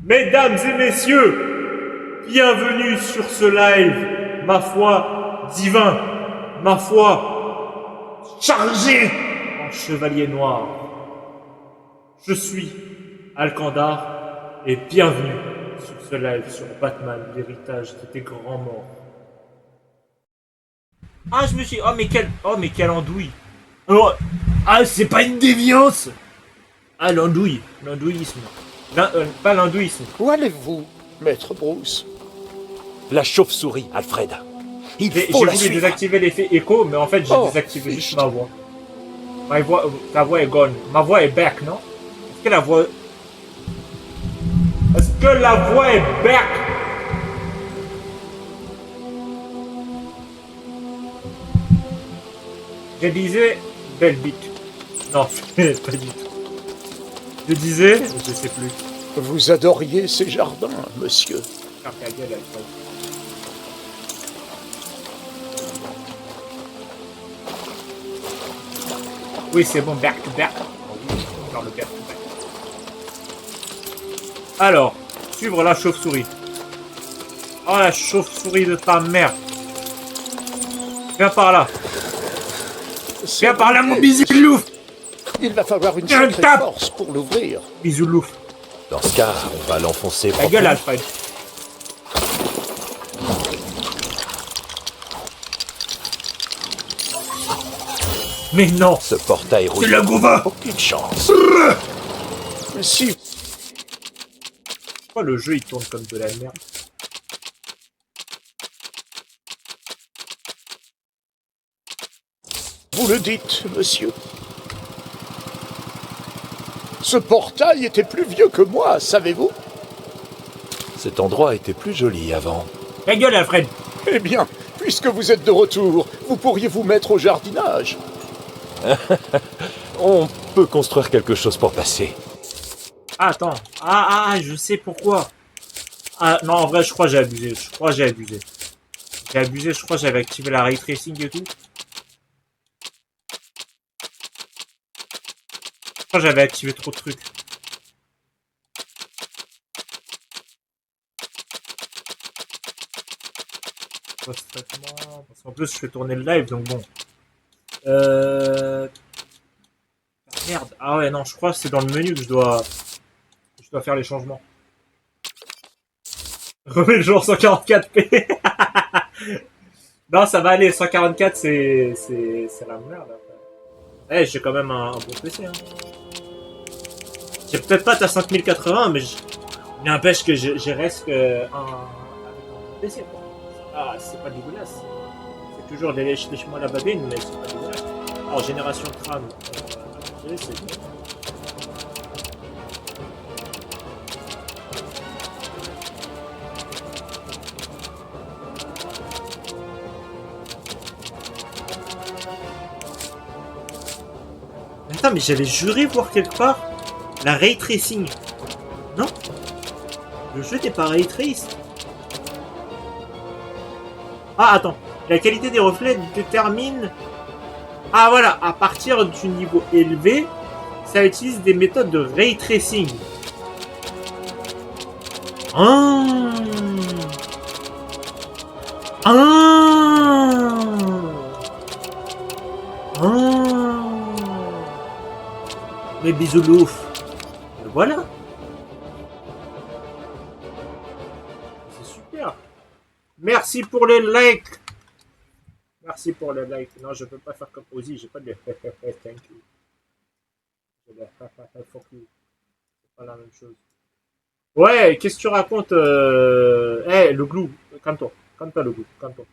Mesdames et messieurs, bienvenue sur ce live, ma foi divin, ma foi chargé en chevalier noir. Je suis Alcandar et bienvenue sur ce live sur Batman, l'héritage de tes grands morts. Ah, je me suis... Oh, mais quelle andouille. Oh, ah, c'est pas une déviance. Ah, l'andouille. L'andouillisme. Pas l'andouillisme. Où allez-vous, maître Bruce? La chauve-souris, Alfred. Il J'ai faut la voulu suivre. désactiver l'effet écho, mais en fait, j'ai désactivé juste ma voix. Ta voix est gone. Ma voix est back, non? Est-ce que la voix... Est-ce que la voix est back? Je disais... Belle bite. Non, pas du tout. Je disais... Je sais plus. Vous adoriez ces jardins, monsieur. Ferme ta gueule, Alfred. Oui, c'est bon, back to back. Genre le back to back. Alors, suivre la chauve-souris. Oh, la chauve-souris de ta mère. Viens par là. Viens par là, mon bisoulouf. Il va falloir une Tiens, sacrée tape. force pour l'ouvrir. Bisoulouf. Dans ce cas, on va l'enfoncer. Ta gueule, Alfred. Mais non. Ce portail rouge. C'est la gouva. Aucune chance. Si Pourquoi le jeu il tourne comme de la merde? vous le dites, monsieur. Ce portail était plus vieux que moi, savez-vous? Cet endroit était plus joli avant. Ta gueule, Alfred. Eh bien, puisque vous êtes de retour, vous pourriez vous mettre au jardinage. On peut construire quelque chose pour passer. Ah, attends. Je sais pourquoi. Ah, non, en vrai, je crois que j'ai abusé. J'ai abusé, je crois que j'avais activé la ray tracing et tout. Je crois que j'avais activé trop de trucs. Post-traitement. Parce qu'en plus, je fais tourner le live, donc bon. Merde. Ah ouais, non, je crois que c'est dans le menu que je dois faire les changements. Remets le jour 144p. Non, ça va aller. 144, c'est la merde. Eh, j'ai quand même un bon PC. Hein. J'ai peut-être pas ta 5080, mais n'empêche que j'ai reste un bon PC. Quoi. Ah, c'est pas dégueulasse. C'est toujours lèche-moi la babine, mais c'est pas dégueulasse. Alors, génération de crâne. C'est bon. Attends, mais j'avais juré voir quelque part la ray tracing. Non? Le jeu n'est pas ray traced. Ah, attends. La qualité des reflets détermine... Ah, voilà. À partir du niveau élevé, ça utilise des méthodes de ray tracing. Ah. Ah. Ah. Mais bisoulouf. Voilà. C'est super. Merci pour les likes. Merci pour les likes. Non, je peux pas faire comme Ozzy. J'ai pas de thank you. J'ai de fuck you. C'est pas la même chose. Ouais, qu'est-ce que tu racontes hey, le glou. Calme-toi. Calme-toi, le glou. Calme-toi.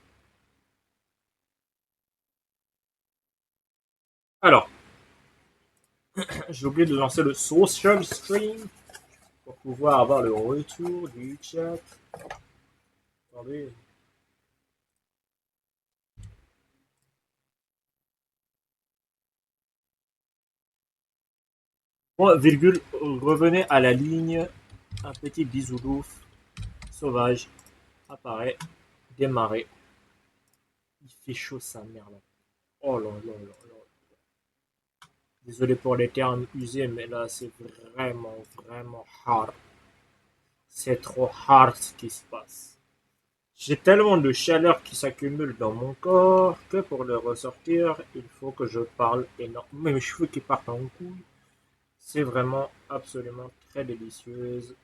Alors. J'ai oublié de lancer le social stream pour pouvoir avoir le retour du chat. Attendez. Bon, virgule, revenez à la ligne. Un petit bisoulouf sauvage apparaît. Démarrer. Il fait chaud sa mère là. Oh là là là là. Désolé pour les termes usés, mais là c'est vraiment hard. C'est trop hard ce qui se passe. J'ai tellement de chaleur qui s'accumule dans mon corps que pour le ressortir, il faut que je parle énormément. Mes cheveux qui partent en couille. C'est vraiment absolument très délicieuse.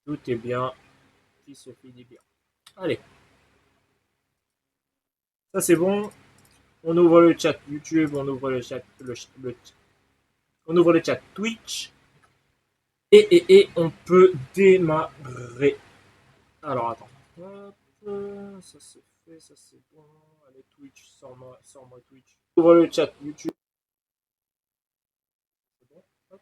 Tout est bien qui se finit bien. Allez. Ça c'est bon. On ouvre le chat YouTube, on ouvre le chat, on ouvre le chat Twitch. Et on peut démarrer. Alors attends. Hop, ça c'est fait, ça c'est bon. Allez Twitch, sors-moi Twitch. On ouvre le chat YouTube. C'est bon. Hop.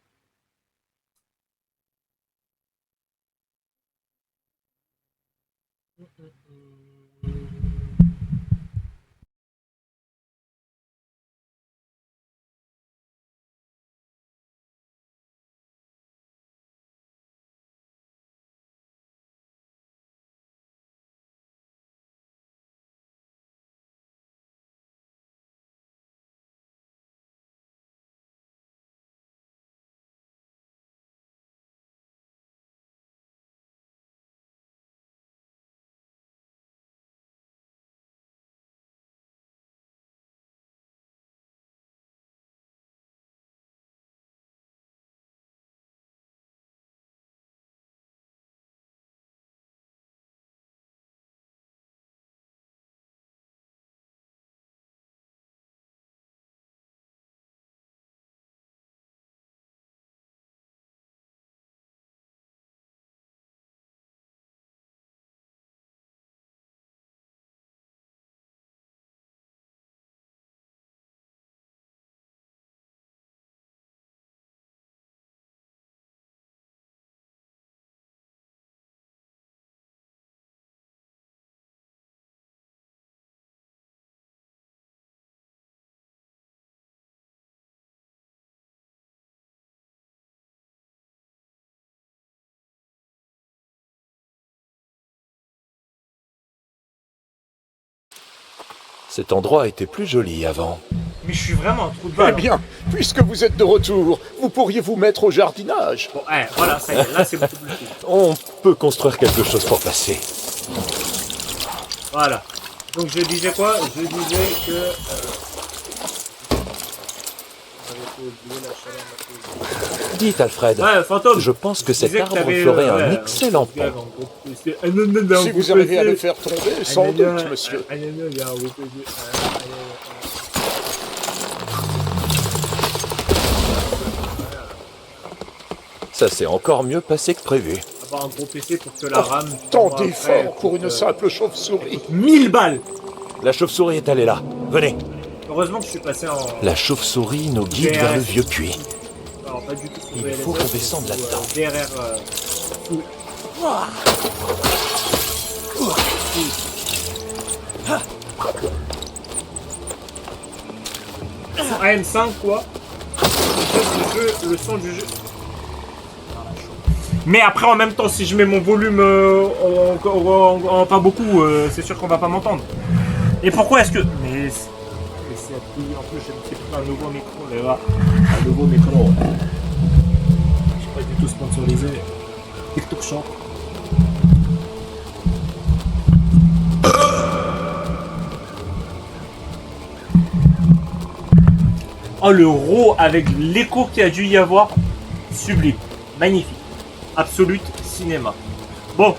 Cet endroit était plus joli avant. Mais je suis vraiment un trou de Eh balle. bien, puisque vous êtes de retour, vous pourriez vous mettre au jardinage. Bon, voilà, ça y est, là c'est beaucoup plus cool. On peut construire quelque chose pour passer. Voilà. Donc je disais quoi? Je disais que... j'avais pas oublié la chaleur de Dites Alfred, Ouais, fantôme. je pense que cet disais arbre t'avais, ferait un ouais, excellent groupe pont. en groupe PC. Non, Si groupe vous arrivez à PC. le faire tomber, sans doute, monsieur. Il y a un groupe PC. Ça s'est encore mieux passé que prévu. Avoir un gros PC pour que la RAM... Tant tombe après, d'efforts pour une coûte, simple chauve-souris. 1000 balles. La chauve-souris est allée là. Venez. Heureusement que je suis passé en... La chauve-souris nous guide vers le vieux puits. Alors pas du tout. Il faut qu'on descende là-dedans. DRR... AM5 quoi. Le son du jeu. Mais après en même temps si je mets mon volume pas beaucoup, c'est sûr qu'on va pas m'entendre. Et pourquoi est-ce que... Mais c'est en plus j'ai pris un nouveau micro les gars. Un nouveau micro. Je suis pas du tout sponsorisé. TikTok Shop. Oh le raw avec l'écho qu'il y a dû y avoir. Sublime. Magnifique. Absolute cinéma. Bon.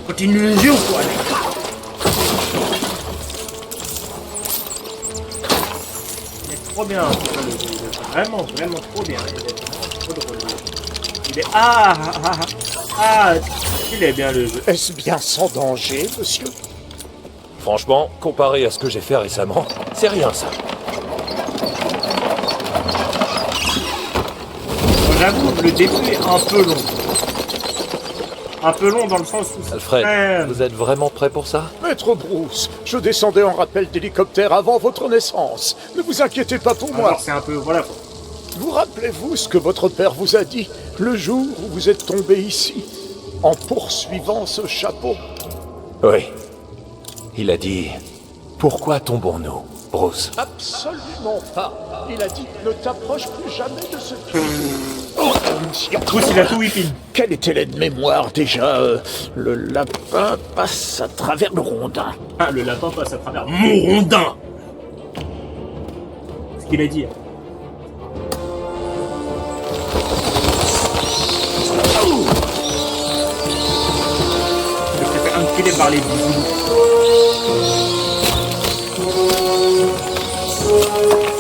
Continue le jeu ou quoi les gars? Il est trop bien en tout cas le jeu. Il est vraiment trop bien. Il est vraiment trop drôle. Il est... il est bien le jeu. Est-ce bien sans danger, monsieur? Franchement, comparé à ce que j'ai fait récemment, c'est rien ça. J'avoue, le début est un peu long. Un peu long dans le sens où... Alfred, vous êtes vraiment prêt pour ça? Maître Bruce, je descendais en rappel d'hélicoptère avant votre naissance. Ne vous inquiétez pas pour moi. Alors c'est un peu... Voilà quoi. Vous rappelez-vous ce que votre père vous a dit le jour où vous êtes tombé ici, en poursuivant ce chapeau? Oui. Il a dit... Pourquoi tombons-nous, Bruce? Absolument pas. Il a dit ne t'approche plus jamais de ce puits. attention. Bruce, il a tout whipping. Quelle était l'aide-mémoire déjà Le lapin passe à travers le rondin. Ah, le lapin passe à travers mon rondin. Ce qu'il a dit. Je préfère enculer par les bisous.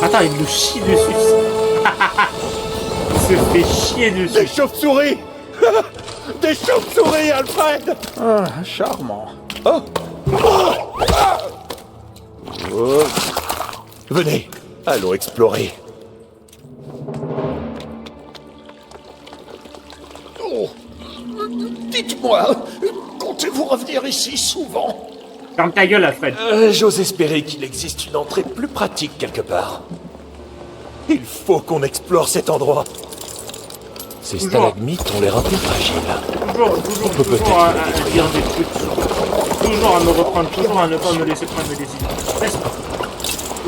Attends, il nous chie dessus. Il se fait chier Des dessus. chauves-souris. Des chauves-souris, Alfred. Ah, charmant. Oh. Venez, allons explorer. Oh, dites-moi, comptez-vous revenir ici souvent? Ferme ta gueule, Alfred. J'ose espérer qu'il existe une entrée plus pratique quelque part. Il faut qu'on explore cet endroit. Ces Toujours. stalagmites ont l'air un peu fragiles. Toujours peut peut-être à le dire des trucs. Toujours à me reprendre, toujours à ne pas me laisser prendre mes décisions. Laisse-moi.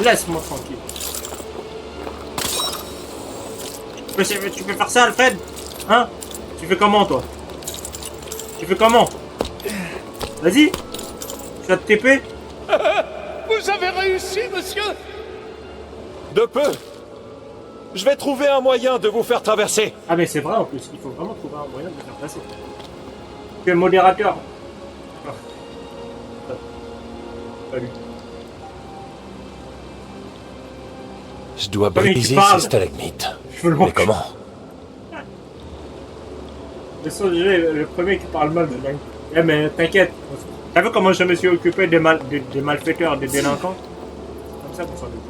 Laisse-moi tranquille. Tu peux faire ça, Alfred? Hein? Tu fais comment, toi? Tu fais comment? Vas-y. Tu vas te TP? Vous avez réussi, monsieur. De peu. Je vais trouver un moyen de vous faire traverser. Ah mais c'est vrai en plus, il faut vraiment trouver un moyen de le faire passer. Tu es modérateur. Salut. Je dois mais tu briser parles. ces stalagmites. Je veux le Mais manque. comment? Le son déjà, le premier qui parle mal de dingue. Eh mais t'inquiète. T'as vu comment je me suis occupé des malfaiteurs, des délinquants? Comme ça qu'on s'en occupe.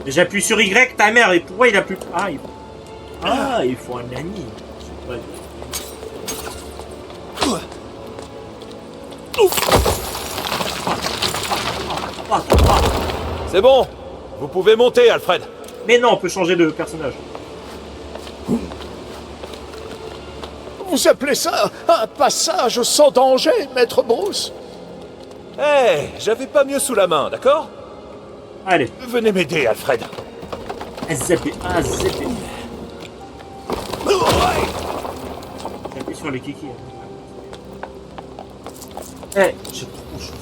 J'appuie sur Y, ta mère, et pourquoi il a plus... Ah, il faut un ami. Ouais. C'est bon. Vous pouvez monter, Alfred. Mais non, on peut changer de personnage. Vous appelez ça un passage sans danger, maître Bruce? Eh, j'avais pas mieux sous la main, d'accord? Allez. Venez m'aider, Alfred. J'appuie sur les kikis. Eh, j'ai trop chaud.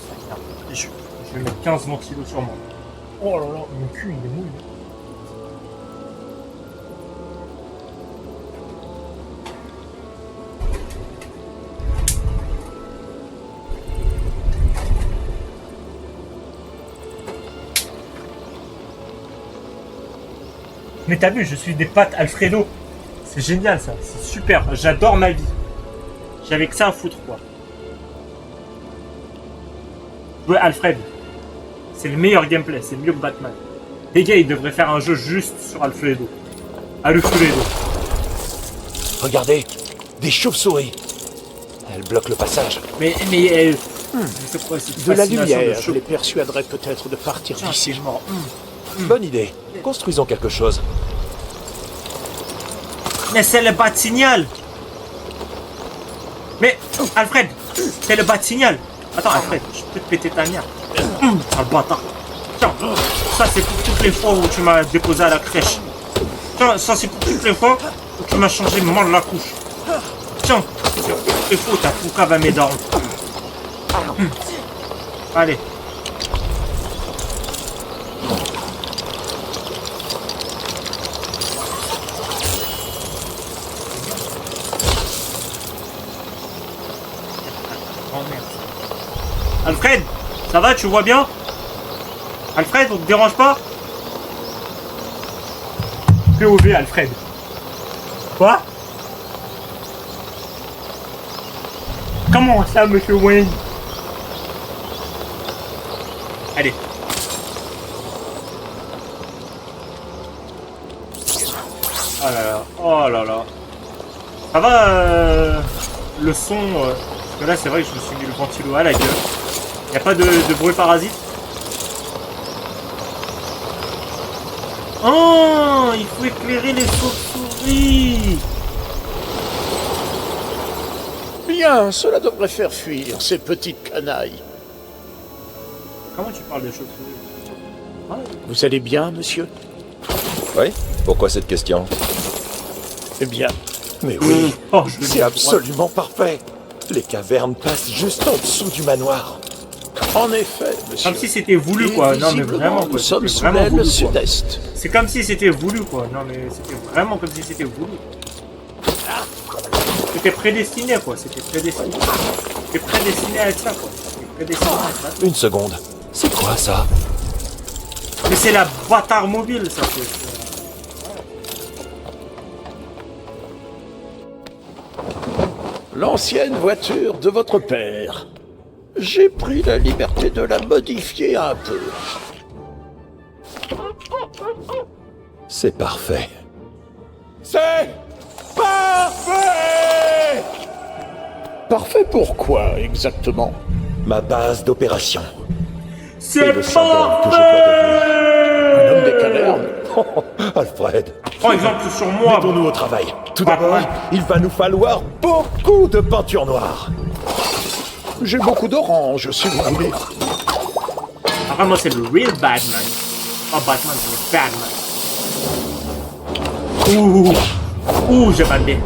Je vais mettre 15 ventilos sur moi. Oh là là, mon cul il est mouillé. Mais t'as vu, je suis des pâtes Alfredo. C'est génial ça, c'est super. J'adore ma vie. J'avais que ça à foutre quoi. Ouais, Alfred. C'est le meilleur gameplay, c'est mieux que Batman. Les gars, ils devraient faire un jeu juste sur Alfredo. Alfredo. Regardez, des chauves-souris. Elles bloquent le passage. Mais c'est quoi cette De la fascination lumière de chauve- les persuaderait peut-être de partir Tiens, d'ici. c'est mort. Bonne idée. Construisons quelque chose. Mais c'est le bas de signal. Mais Alfred, c'est le bas de signal. Attends Alfred, je peux te péter ta mère. Sale bâtard. Tiens, ça c'est pour toutes les fois où tu m'as déposé à la crèche. Tiens, ça c'est pour toutes les fois où tu m'as changé maman de la couche. Tiens, c'est pour toutes les fois où t'as poucave à mes darons. Allez. Oh merde. Alfred, ça va, tu vois bien? Alfred, on te dérange pas? POV, Alfred. Quoi? Comment ça, monsieur Wayne? Allez. Oh là là, oh là là. Ça va, le son... parce que là, c'est vrai que je me suis mis le ventilo à la gueule. Y a pas de bruit parasite? Oh, il faut éclairer les chauves-souris. Bien, cela devrait faire fuir ces petites canailles. Comment tu parles des chauves-souris? Vous allez bien, monsieur? Oui? Pourquoi cette question? Eh bien, Mais oui, Oh, je c'est absolument parfait. Les cavernes passent juste en dessous du manoir. en effet, monsieur. Comme si c'était voulu, Et quoi. Non, mais visiblement, vraiment, nous quoi. sommes C'était sous vraiment l'aile voulu, quoi. sud-est. C'est comme si c'était voulu, quoi. Non, mais c'était vraiment comme si c'était voulu. C'était prédestiné, quoi. C'était prédestiné. C'était prédestiné à être ça, quoi. C'était prédestiné à être ça. Une seconde. C'est quoi ça? Mais c'est la bâtard mobile, ça. L'ancienne voiture de votre père. J'ai pris la liberté de la modifier un peu. C'est parfait. C'est parfait! Parfait pourquoi, exactement? Ma base d'opération. C'est le symbole que je dois Un homme des cavernes? Alfred, Prends exemple sur moi. mettons-nous au travail. Tout d'abord, il va nous falloir beaucoup de peinture noire. J'ai beaucoup d'orange, si vous voulez. Après, moi, c'est le real Batman. Oh, Batman, c'est le Batman. Ouh, j'ai mal bien.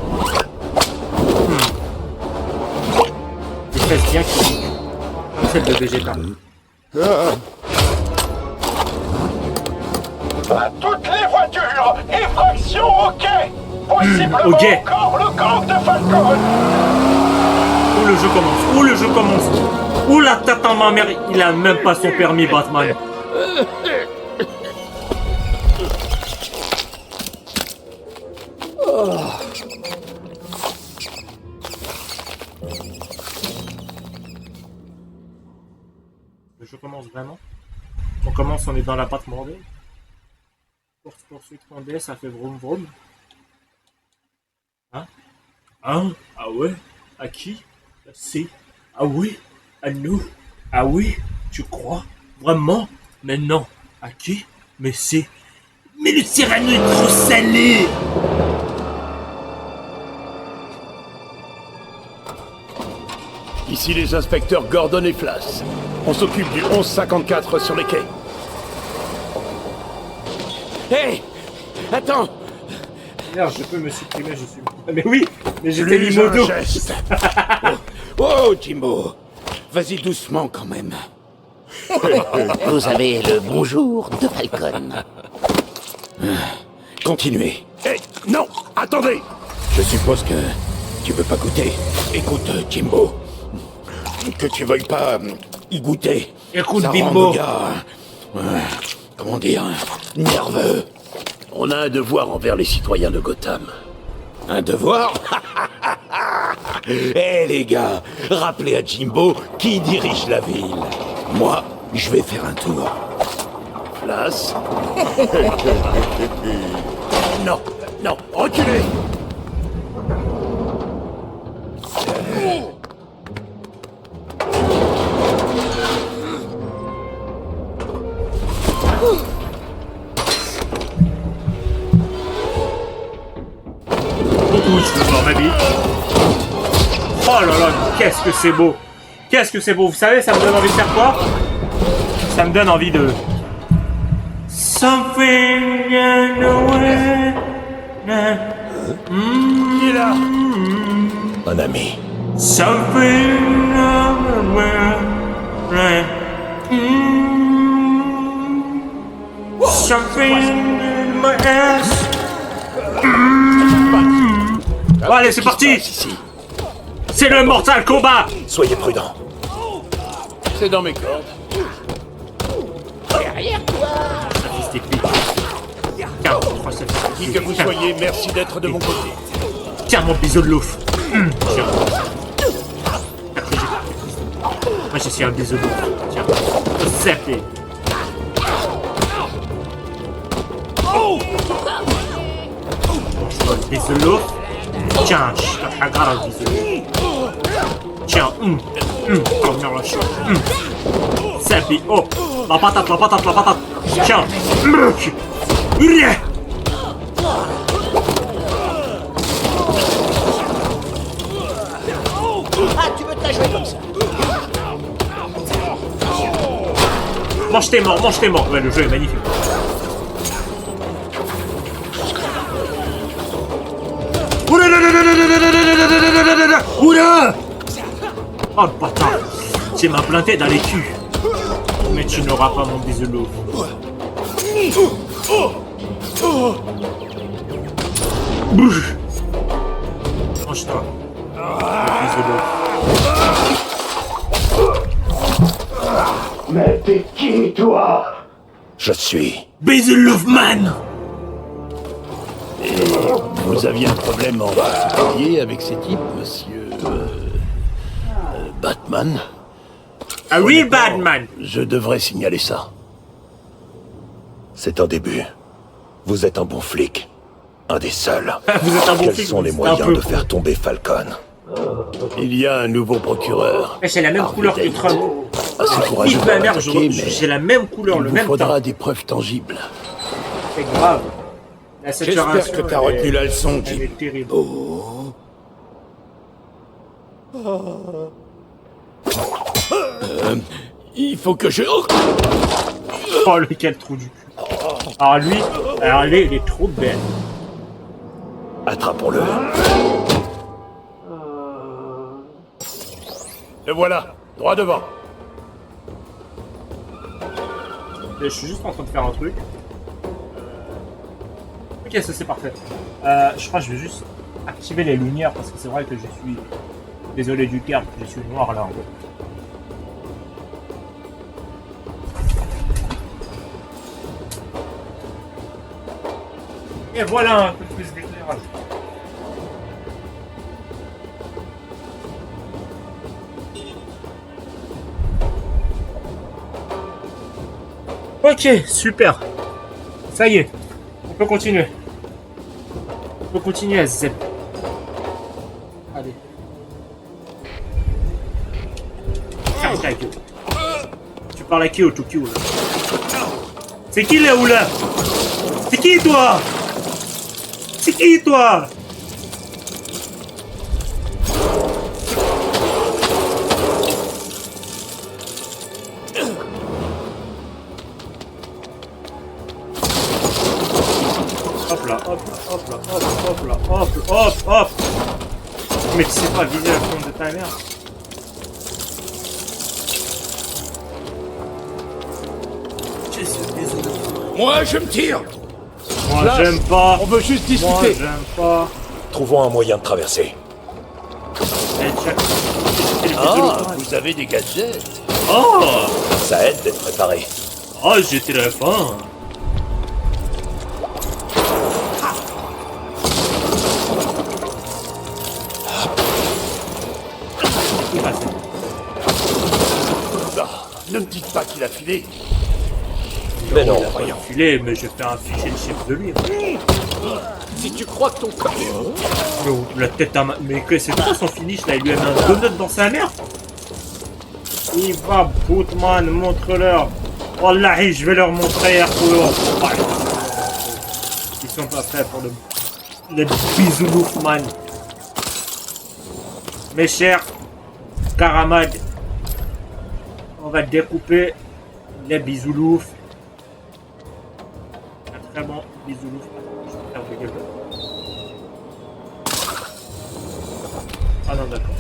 Des fesses bien cuites. Comme celle de Vegeta. Toutes les voitures, effraction au quai. Possiblement Au quai. encore le gang de Falcon. Où le jeu commence. Où le jeu commence. Où la tête en ma mère, il a même pas son permis, Batman. Le jeu commence vraiment. On commence, on est dans la pâte mordée. Poursuite condé, ça fait vroom vroom. Hein? Hein? Ah ouais? À qui? C'est? Ah oui? À nous? Ah oui? Tu crois? Vraiment? Mais non. À qui? Mais c'est... Mais le Cyrano est trop salé! Ici les inspecteurs Gordon et Flash. On s'occupe du 1154 sur les quais. Hé! Attends! Merde, je peux me supprimer, je suis... Mais oui! Mais j'étais Plus limodo! un geste. Oh, Jimbo! Vas-y doucement quand même. Vous avez le bonjour de Falcon. Continuez. Hé, non, attendez. Je suppose que tu veux pas goûter. Écoute, Jimbo. Que tu veuilles pas y goûter. Écoute, ça Bimbo. rend le gars, comment dire, nerveux. On a un devoir envers les citoyens de Gotham. Un devoir? Eh les gars, rappelez à Jimbo qui dirige la ville. Moi, je vais faire un tour. Flash. Non, non, reculez! Beaucoup, je veux voir ma vie. Oh là là, qu'est-ce que c'est beau! Qu'est-ce que c'est beau! Vous savez, ça me donne envie de faire quoi? Ça me donne envie de... Something in the wind. Qui est là? Un ami. Something in the wind. Something in my ass. Bon, allez, c'est parti! Ici. C'est le Mortal Kombat! Soyez prudents. C'est dans mes cordes. Tiens, 3, 7, Qui que vous soyez, merci d'être de mon côté. Tiens, mon bisou de louf. Tiens. Moi, je suis un bisou de louf. Tiens. Zappé. Bisou de louf. Tiens, je suis un grave bisou de louf. Tiens, comme dans la chose. Zappé. Oh, la patate, la patate, la patate. Tiens. Rien. Ah, tu veux te la jouer comme ça? Mange tes morts, mange tes morts. Ouais, le jeu est magnifique. oula, oula. Oh le bâtard. Tu m'as planté dans les culs. Mais tu n'auras pas mon bisounours. Bouge. Mange-toi. Mais t'es qui, toi? Je suis... Bisounours man. Vous aviez un problème en particulier avec ces types, monsieur... Batman? A real bad man. Je devrais signaler ça. C'est un début. Vous êtes un bon flic. Un des seuls. Vous êtes un bon Quels flic, sont les c'est un moyens peu de con. faire tomber Falcon? Il y a un nouveau procureur. C'est la même Harvey couleur que Dent. Trump. Assez courageux Nique pour ma mère, l'attaquer, mais j'ai la même couleur, il le vous même faudra teint. des preuves tangibles. C'est grave. La J'espère saturation, que t'as elle retenu est- la leçon, Elle Jim. est terrible. Il faut que je... Oh, lequel trou du cul. Alors lui, il est trop bête. Attrapons-le. Le voilà, droit devant. Je suis juste en train de faire un truc. Ok, ça c'est parfait. Je crois que je vais juste activer les lumières parce que c'est vrai que je suis... Désolé du terme, je suis noir là en fait. Et voilà un peu plus d'éclairage. Ok, super. Ça y est, on peut continuer. On peut continuer à zep. Allez. Ferme ta gueule. Tu parles à qui au Tokyo là? C'est qui là ou là? C'est qui toi? C'est qui toi? Hop là, hop là, hop là, hop, hop là, hop, hop, hop. Mais tu sais pas viser la fronde de ta mère. Moi, je me tire. Moi Flash, j'aime pas. On veut juste Moi discuter. j'aime pas. Trouvons un moyen de traverser. Eh, Jack. Ah, vous avez des gadgets. Oh, Ça aide d'être préparé. oh, j'étais la fin. Ne me dites pas qu'il a filé. Mais non, Rien filé, mais je fais un fichier de chef de lui. Si tu crois que ton corps... Oh, la tête à ma... Mais que c'est quoi son finish là? Il lui a mis un donut dans sa mère. Il va, Bootman, montre-leur. Wallahi, je vais leur montrer, Arthur. Ils sont pas prêts pour le bisounours, man. Mes chers camarades, on va découper les bisounours. Un très bon bisounours. Je vais faire de gueule. Ah non, d'accord.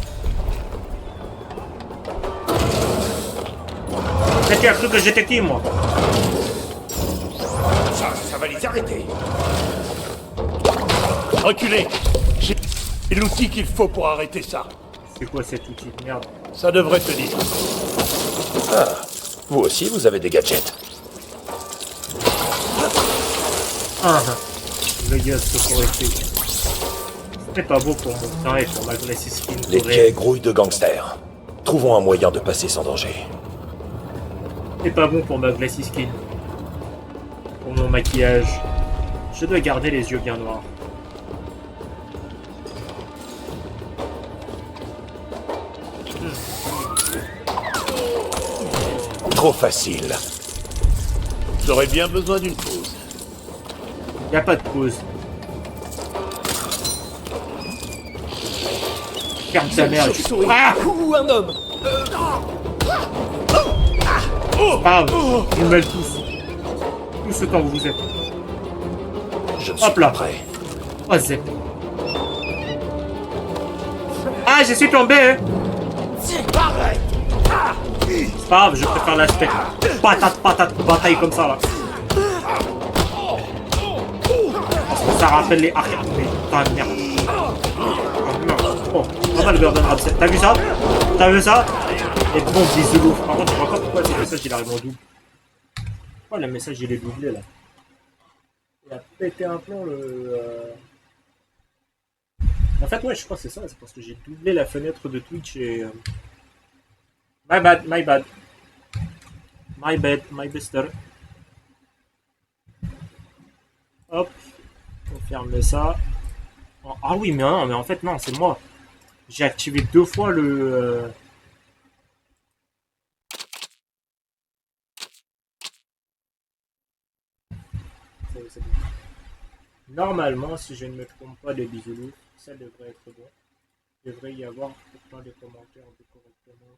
C'était un truc que j'étais qui, moi? Ça va les arrêter. Reculez. J'ai l'outil qu'il faut pour arrêter ça. C'est quoi cet outil de merde? Ça devrait tenir. vous aussi, vous avez des gadgets. Ah, le gars se correcté. C'était pas beau pour mon temps et pour ma glacis skin. Les quais grouillent de gangsters. Trouvons un moyen de passer sans danger. C'est pas bon pour ma glacis skin. Pour mon maquillage. Je dois garder les yeux bien noirs. Trop facile. J'aurais bien besoin d'une pause. Y a pas de pause. Ferme ta mère. Ah! Ou un homme. Ah! Je me mêle tous. Tout ce temps où vous êtes. Je ne suis Hop là. pas prêt. Oh, zep. Ah! Ah, je suis tombé, hein. C'est pas grave, je préfère l'aspect patate, bataille comme ça, là. Ça rappelle les arcades. Putain de merde. Oh, pas mal Gordon Ramsay. T'as vu ça? T'as vu ça? Et bon, bisous. Par contre, je vois pas pourquoi le message il arrive en double. Pourquoi le message il est doublé là? Il a pété un plomb le. En fait, ouais, je crois que c'est ça. C'est parce que j'ai doublé la fenêtre de Twitch et. My bad. My bester. Hop. Confirmer ça. Ah oui, mais non, mais en fait, non, c'est moi. J'ai activé 2 fois le... C'est bon. Normalement, si je ne me trompe pas des bisounours, ça devrait être bon. Il devrait y avoir plein de commentaires correctement.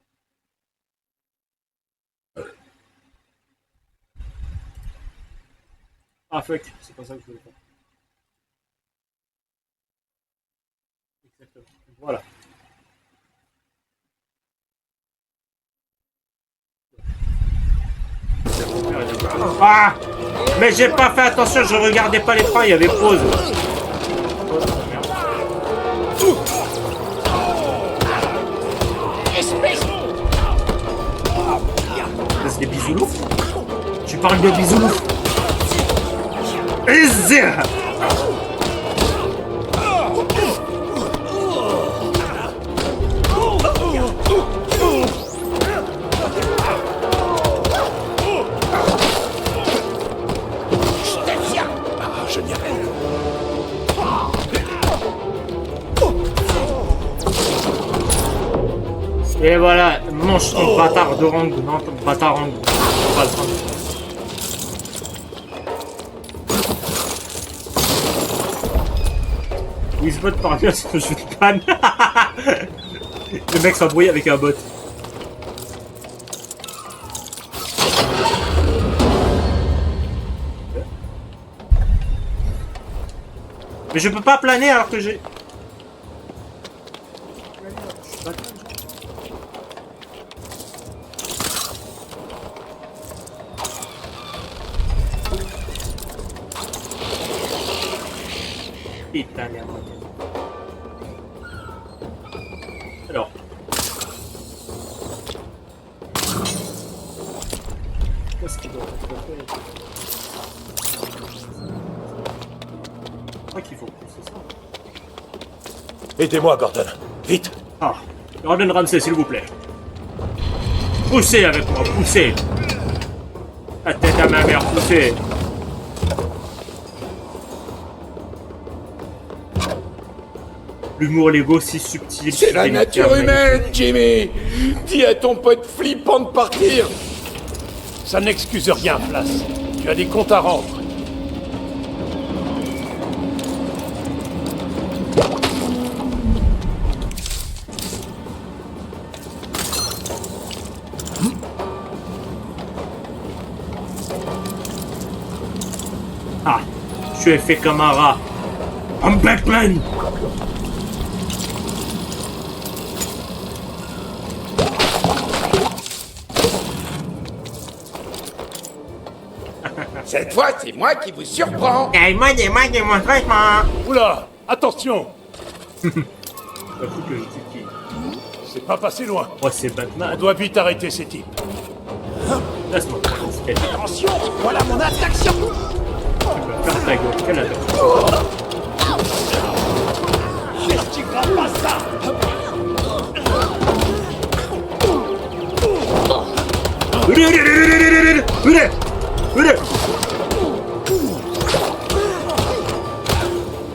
Ah fuck, c'est pas ça que je voulais faire. Exactement. Voilà. Ah! Mais j'ai pas fait attention, je regardais pas l'écran, il y avait pause. C'est des bisounours? Tu parles de bisounours? Et voilà, mange ton bâtard de rang, non ton bâtard rang. Pas le prendre. Wizbot par Dieu, c'est que je te panne. Le mec s'embrouille avec un bot. Mais je peux pas planer alors que j'ai... Putain, merde. Alors. Qu'est-ce qu'il doit faire? Je crois qu'il faut pousser ça. Aidez-moi, Gordon. Vite. Ah, Gordon Ramsay, s'il vous plaît. Poussez avec moi, poussez. La tête à ma mère, poussez. L'humour Lego si subtil. C'est la nature humaine, Jimmy. Dis à ton pote flippant de partir. Ça n'excuse rien, Flas. Tu as des comptes à rendre. Ah, je suis fait comme un rat. I'm Batman. Cette fois, c'est moi qui vous surprends. Oula, attention. Pas fou que je suis qui. C'est pas passé loin. Oh, c'est Batman. On doit vite arrêter ces types. Laisse-moi. Attention, voilà mon attraction. Tu vas faire ta gueule. Quelle attaque. Tu crois pas ça?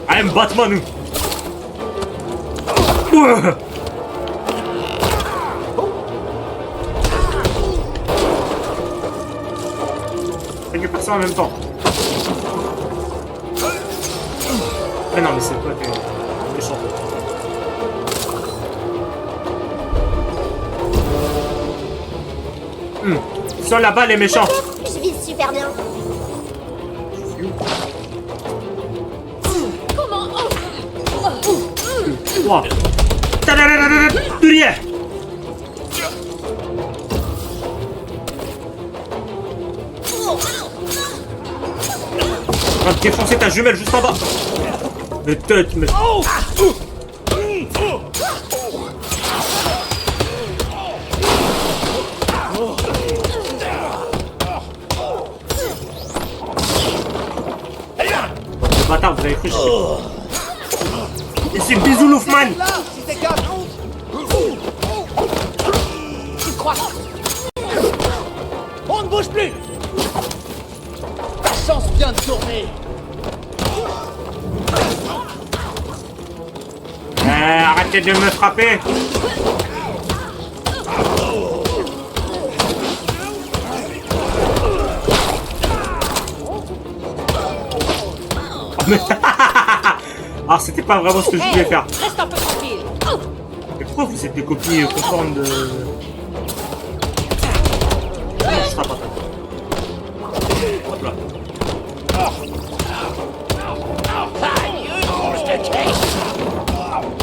I am Batman. Récupère ça en même temps. Ah non mais c'est toi qui es méchant. Ils sont là-bas les méchants. Je vise super bien. Wow. Derrière. On va te défoncer ta jumelle juste en bas. Mais tête, mais... Le bâtard, vous avez cru. Et c'est Bisoulouf, man. On ne bouge plus. Ta chance vient de tourner. Arrêtez de me frapper. Alors c'était pas vraiment ce que je voulais faire. Reste un peu tranquille. Mais pourquoi vous êtes des copies conformes de... Je serai pas. Hop là.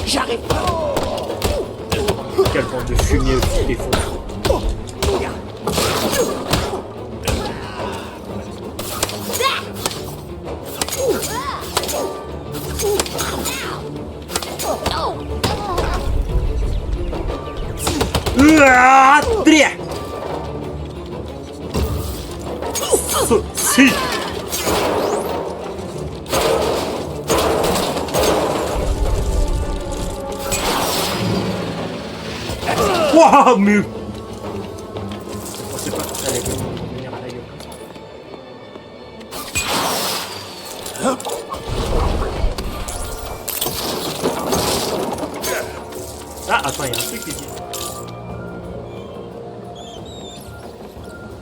J'arrive pas. Quelle bande de fumier aussi des faux. Si. Waouh, mais... Je pensais pas que ça allait venir à la gueule comme ça. Ah, attends, il y a un truc ici.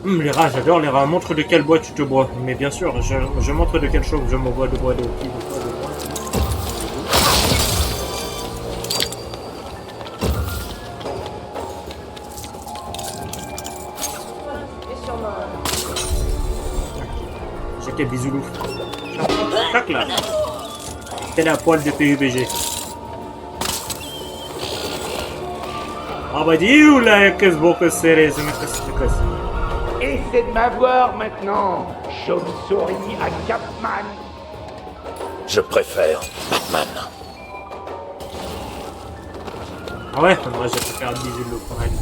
Les rats, j'adore les rats. Montre de quel bois tu te bois. Mais bien sûr, je montre de quelle chose je me bois de bois de qui, de quoi, de bois. J'étais bisoulouf. Chac là. C'est la poêle de PUBG. Ah bah dis où là, qu'est-ce beau que c'est, ce mec, qu'est-ce que c'est. Essaie de m'avoir maintenant, chauve-souris à Capman. Je préfère Batman. Ah ouais, moi j'ai préféré le bisoulouf qu'on a dit.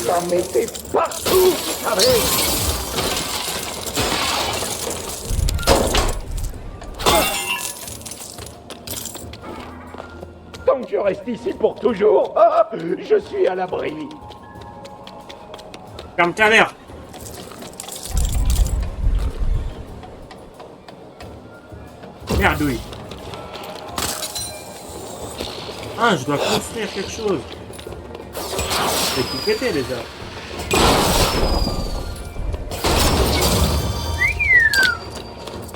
Ça m'était partout, vous savez. Tant que je reste ici pour toujours, je suis à l'abri. Ferme ta mère. Merde, oui. Ah, je dois construire quelque chose. Je vais tout péter déjà.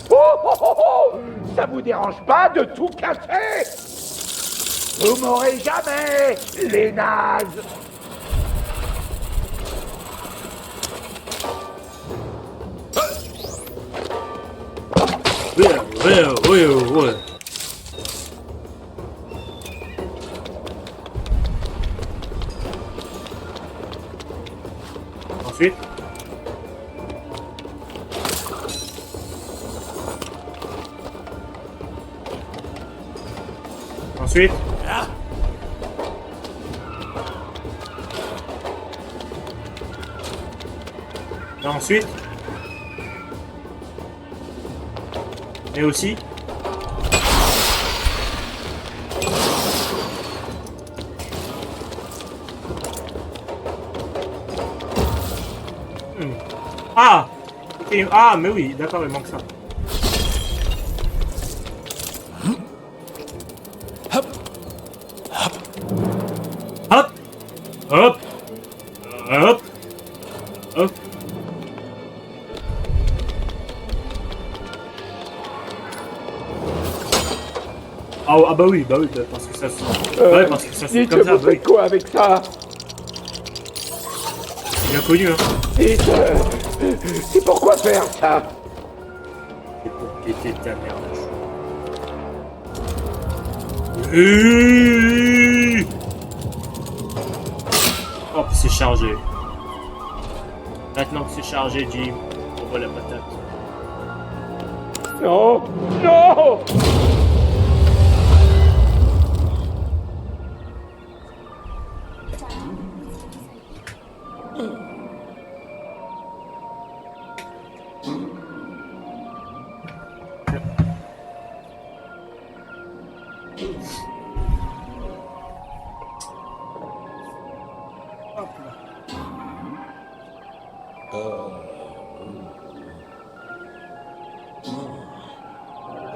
Oh, ça vous dérange pas de tout casser? Vous m'aurez jamais, les nazes. Ouais. Ensuite. Ensuite. Et ensuite. Et aussi. Ah! Okay. Ah, mais oui, d'accord, il manque ça. Hop! Hop! Hop! Hop! Hop! Ah bah oui, parce que ça se... ouais, parce que ça se Dites, comme ça, vous bah oui. faites quoi avec ça? C'est bien connu, hein. Dites, c'est pourquoi faire ça? Péter ta merde. Hop, c'est chargé. Maintenant que c'est chargé, Jim, on voit la patate. Non, non.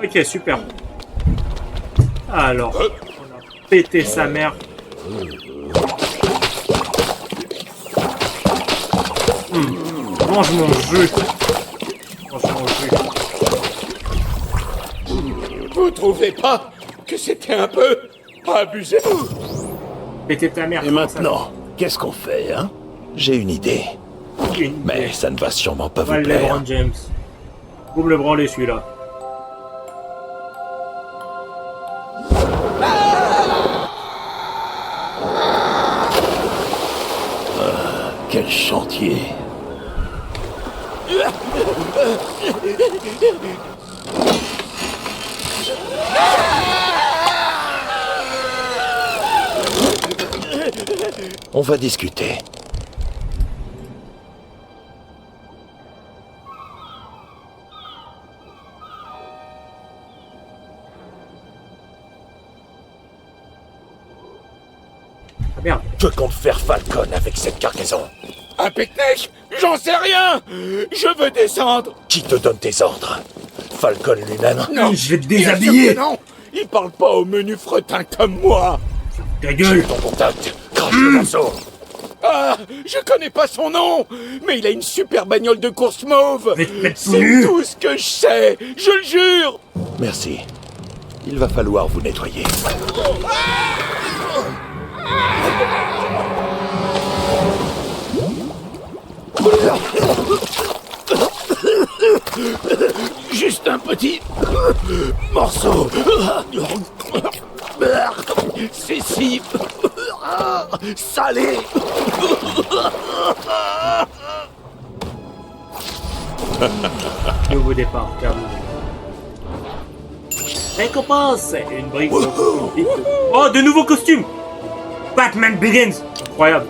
Ok, super. Alors, on a pété sa mère. Mange mon jus. Mange mon jus. Vous trouvez pas que c'était un peu abusé? Péter ta mère. Et maintenant, qu'est-ce qu'on fait, hein? J'ai une idée. Mais ça ne va sûrement pas vous Val plaire. LeBron James. Vous me le branlez celui-là. Quel chantier! On va discuter. Ah merde. Que compte faire Falcon avec cette cargaison? Un pique-nique? J'en sais rien. Je veux descendre. Qui te donne tes ordres? Falcon lui-même? Non, Je vais te bien sûr déshabiller. que non. Il parle pas au menu fretin comme moi. Ta J'ai gueule. ton contact. Crache le morceau. Ah, je connais pas son nom, mais il a une super bagnole de course mauve. vais te mettre tout C'est nu. tout ce que je sais, je le jure. Merci. Il va falloir vous nettoyer. Juste un petit morceau. C'est si salé. Nouveau départ, terminé. Récompense. Une brique. Oh, de nouveaux costumes. Batman Begins. Incroyable.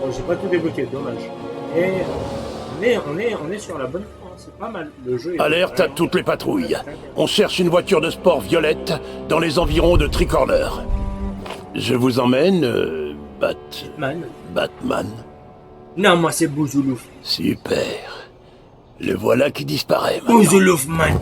Oh, j'ai pas tout débloqué, dommage. Et on est sur la bonne voie, hein, c'est pas mal. Le jeu est Alerte à toutes les patrouilles. On cherche une voiture de sport violette dans les environs de Tricorner. Je vous emmène, Batman. Non, moi c'est Bouzoulouf. Super. Le voilà qui disparaît maintenant. Bouzoulouf, man.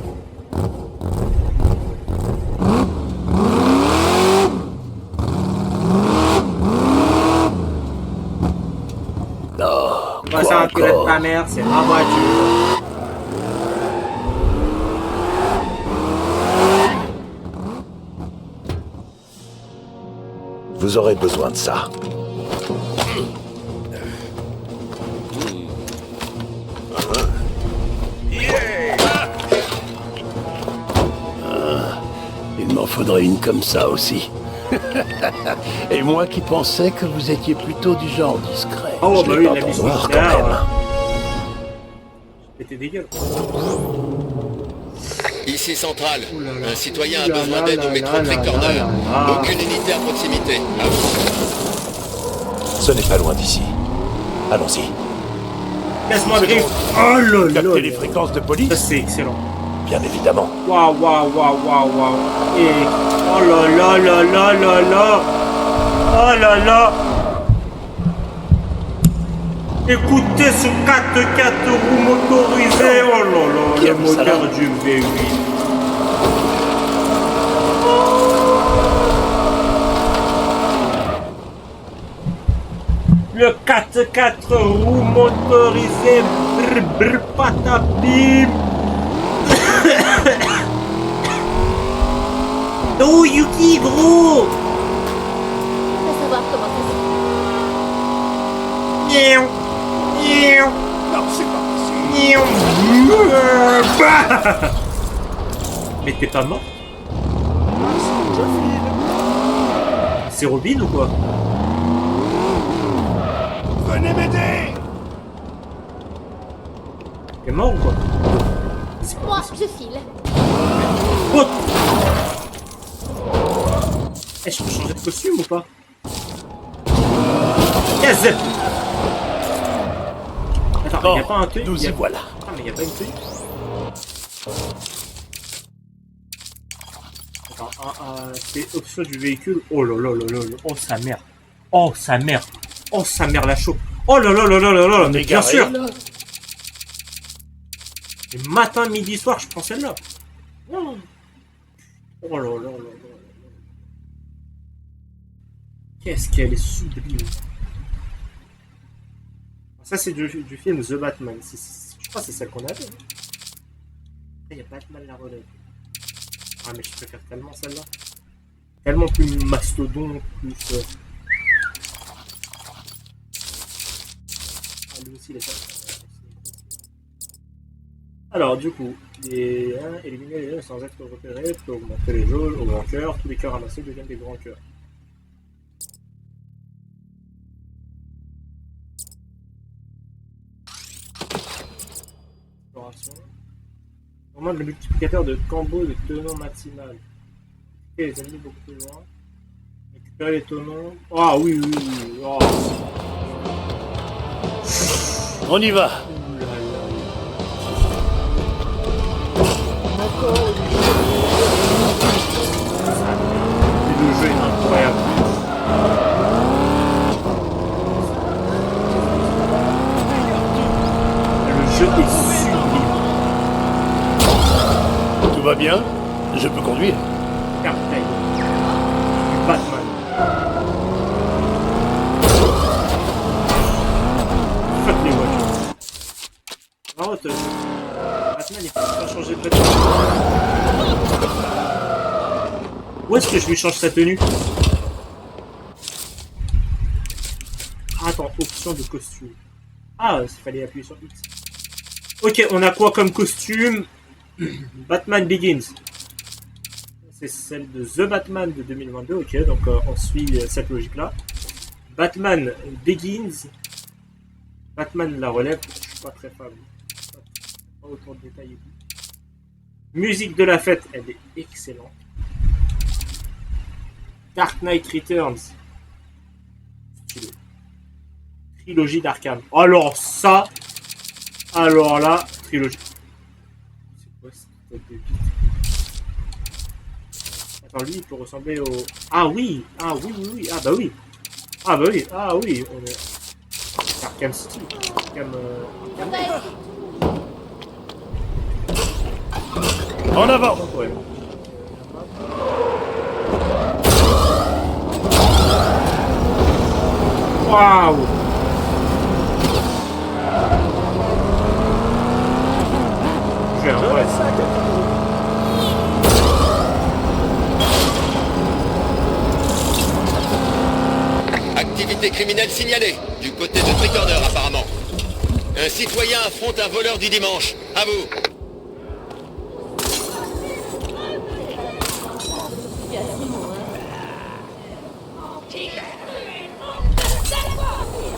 Oh, Moi, c'est quoi un pilote de encore? ta mère, c'est ma voiture. Vous aurez besoin de ça. Il m'en faudrait une comme ça aussi. Et moi qui pensais que vous étiez plutôt du genre discret. Oh, Je bah l'ai oui, pas la en mission noir, militaire, quand même. C'était dégueulasse. Ici Centrale. Ouh là là. Un citoyen a Ouh là besoin là d'aide là au métro là de là Tricorner. là là. Aucune unité à proximité. À vous. Ce n'est pas loin d'ici. Allons-y. Casse-moi le griffe. Oh là là. Capter les fréquences de Ça, police? c'est excellent. Bien évidemment. Waouh, waouh, waouh, waouh, waouh. Et... oh là là là là là là. Oh là là. Écoutez ce 4x4 roues motorisé. Oh là là, Qui le a mis ça là? moteur du V8. Le 4x4 roues motorisé. Brr, brr, patapim. Oh Yuki, gros. Faut savoir comment ça Non, c'est pas possible. Mais t'es pas mort? Je file. C'est Robin ou quoi? Venez m'aider. T'es mort ou quoi? Moi, je file. Oh eh, je peux changer de costume ou pas? Yes! Attends, Bon, y'a pas un truc? nous y voilà. Ah, mais y'a pas une tenue? Attends, c'est option du véhicule. Oh là là là là là. Oh sa mère. Oh sa mère. Oh sa mère la chaude. Oh là là là là là là. Mais bien sûr. Et matin, midi, soir, je prends celle-là. Oh là là là là. Qu'est-ce qu'elle est sublime. Ça, c'est du film The Batman. Je crois que c'est celle qu'on avait. Il y a Batman la relève. Ah, mais je préfère tellement celle-là. Tellement plus mastodon, plus. Ah, lui aussi, il est pas. Alors, du coup, éliminer les jaunes sans être repérés peut augmenter les jaunes au grand cœur. Tous les cœurs ramassés deviennent des grands cœurs. Augmente le multiplicateur de combo de tenons maximal. Et les ennemis beaucoup plus loin. Récupérer les tenons. Ah oui, oui, oui. Oh. On y va. Le jeu est incroyable. Le jeu est sublime. Tout va bien? Je peux conduire. Cartail. Du Batman. Fuck les voitures. Marotte. Batman, il faut pas changer de voiture. Où est-ce que je lui change sa tenue? Ah, attends, option de costume. Ah, il fallait appuyer sur X. Ok, on a quoi comme costume? Batman Begins. C'est celle de The Batman de 2022. Ok, donc on suit cette logique-là. Batman Begins. Batman la relève. Je suis pas très fan. Pas autant de détails et tout. Musique de la fête, elle est excellente. Dark Knight Returns. Stylé. Trilogie d'Arkham. Alors ça. Alors là, trilogie. C'est quoi cette tête de bite? Attends, lui, il peut ressembler au... Ah oui. Ah oui, oui, oui. Ah bah oui. Ah bah oui. Ah oui. On est... Arkham City. Arkham... En avant. Ouais. Waouh. J'ai un vrai sac. Activité criminelle signalée, du côté de Tricorder apparemment. Un citoyen affronte un voleur du dimanche. À vous.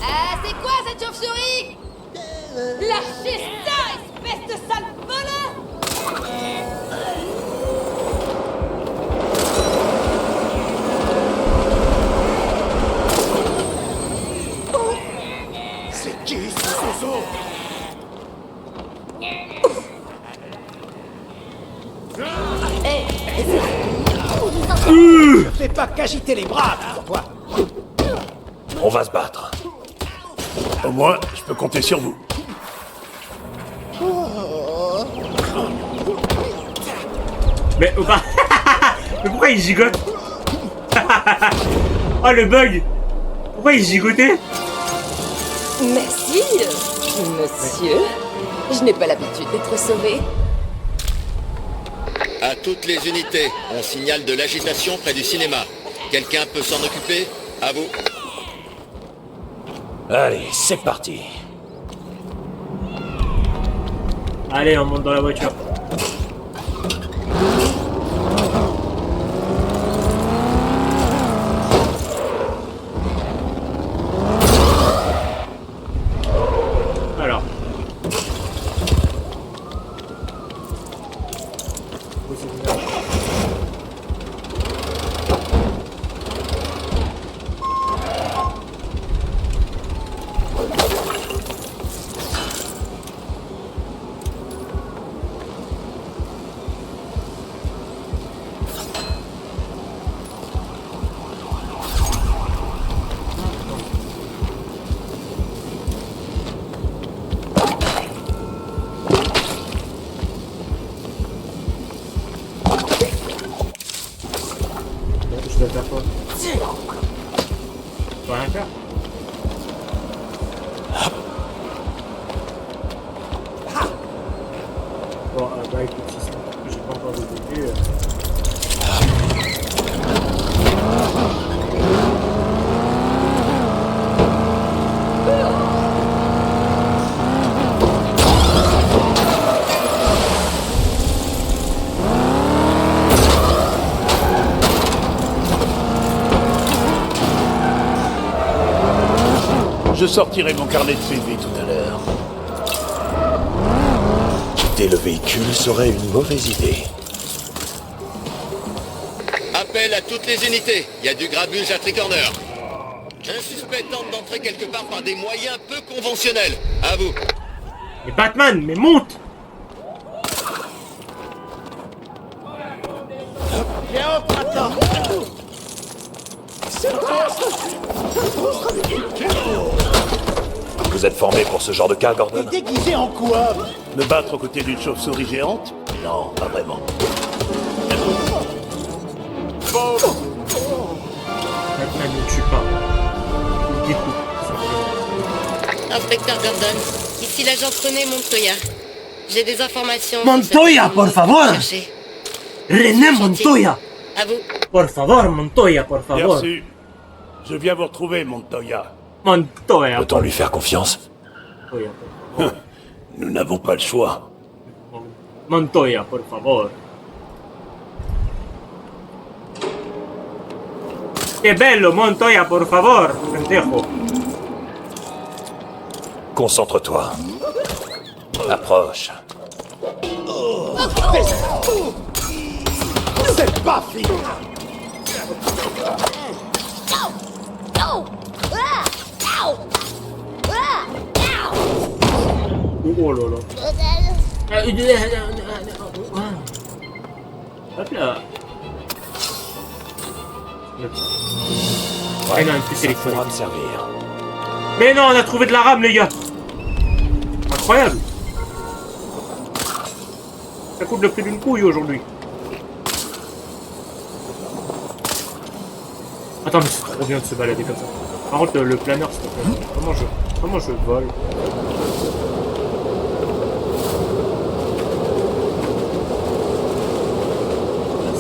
Ah, c'est quoi cette chauve-souris? Lâchez ça, espèce de sale voleur! C'est qui ce zozo? Ne fais pas qu'agiter les bras pour toi. On va se battre. Au moins, je peux compter sur vous. Mais, oh, bah... Mais pourquoi il gigote? Oh le bug! Pourquoi il gigotait? Merci, monsieur. Je n'ai pas l'habitude d'être sauvé. À toutes les unités, on signale de l'agitation près du cinéma. Quelqu'un peut s'en occuper? À vous. Allez, c'est parti. Allez, on monte dans la voiture. Alors. Je dois faire quoi? Je peux rien faire. Bon, bah écoute, si c'est j'ai pas encore débloqué. Je sortirai mon carnet de PV tout à l'heure. Quitter le véhicule serait une mauvaise idée. Appel à toutes les unités. Il y a du grabuge à Tricorner. Un suspect tente d'entrer quelque part par des moyens peu conventionnels. À vous. Mais Batman, mais monte! Vous êtes formé pour ce genre de cas, Gordon? Déguisé en quoi? Me battre aux côtés d'une chauve-souris géante? Non, pas vraiment. Batman ne tue pas. Il découpe. Inspecteur Gordon, ici l'agent René Montoya. J'ai des informations... Montoya, por favor! Chercher. René Montoya! À vous. Por favor, Montoya, por Bien favor. reçu. Je viens vous retrouver, Montoya. Montoya. Peut-on lui faire confiance? Montoya. Nous n'avons pas le choix. Montoya, por favor. Que bello, Montoya, por favor. Pendejo. Concentre-toi. Approche. C'est pas fini. Oh là là. Hop là. Ah non, une puce Ça électronique. pourra me servir. Mais non, on a trouvé de la rame, les gars. Incroyable. Ça coûte le prix d'une couille aujourd'hui. Attends, mais c'est trop bien de se balader comme ça. Par contre, le planeur, s'il te plaît. Comment je vole?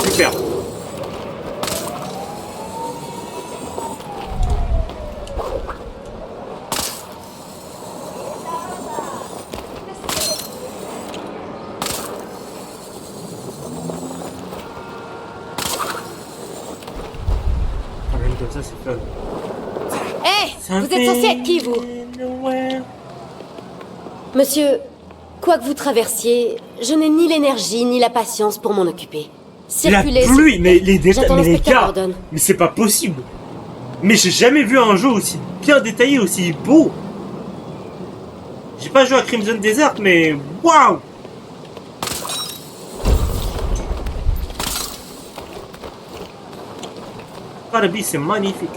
Super. Comme ça, c'est fun. Hé, vous êtes censé être qui, vous? Monsieur, quoi que vous traversiez, je n'ai ni l'énergie ni la patience pour m'en occuper. La Circulez. pluie, mais les détails, J'attends mais les l'inspecteur gars, Gordon. mais c'est pas possible. Mais j'ai jamais vu un jeu aussi bien détaillé, aussi beau. J'ai pas joué à Crimson Desert, mais waouh! Farabi, c'est magnifique.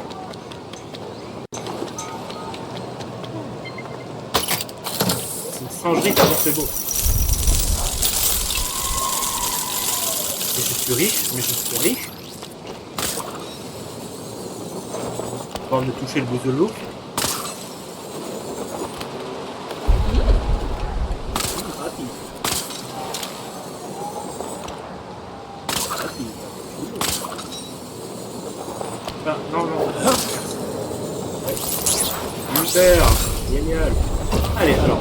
C'est une singerie tellement c'est beau. Mais je suis riche. Avant de toucher le bout de l'eau. Ah, non. super, génial. Allez, alors,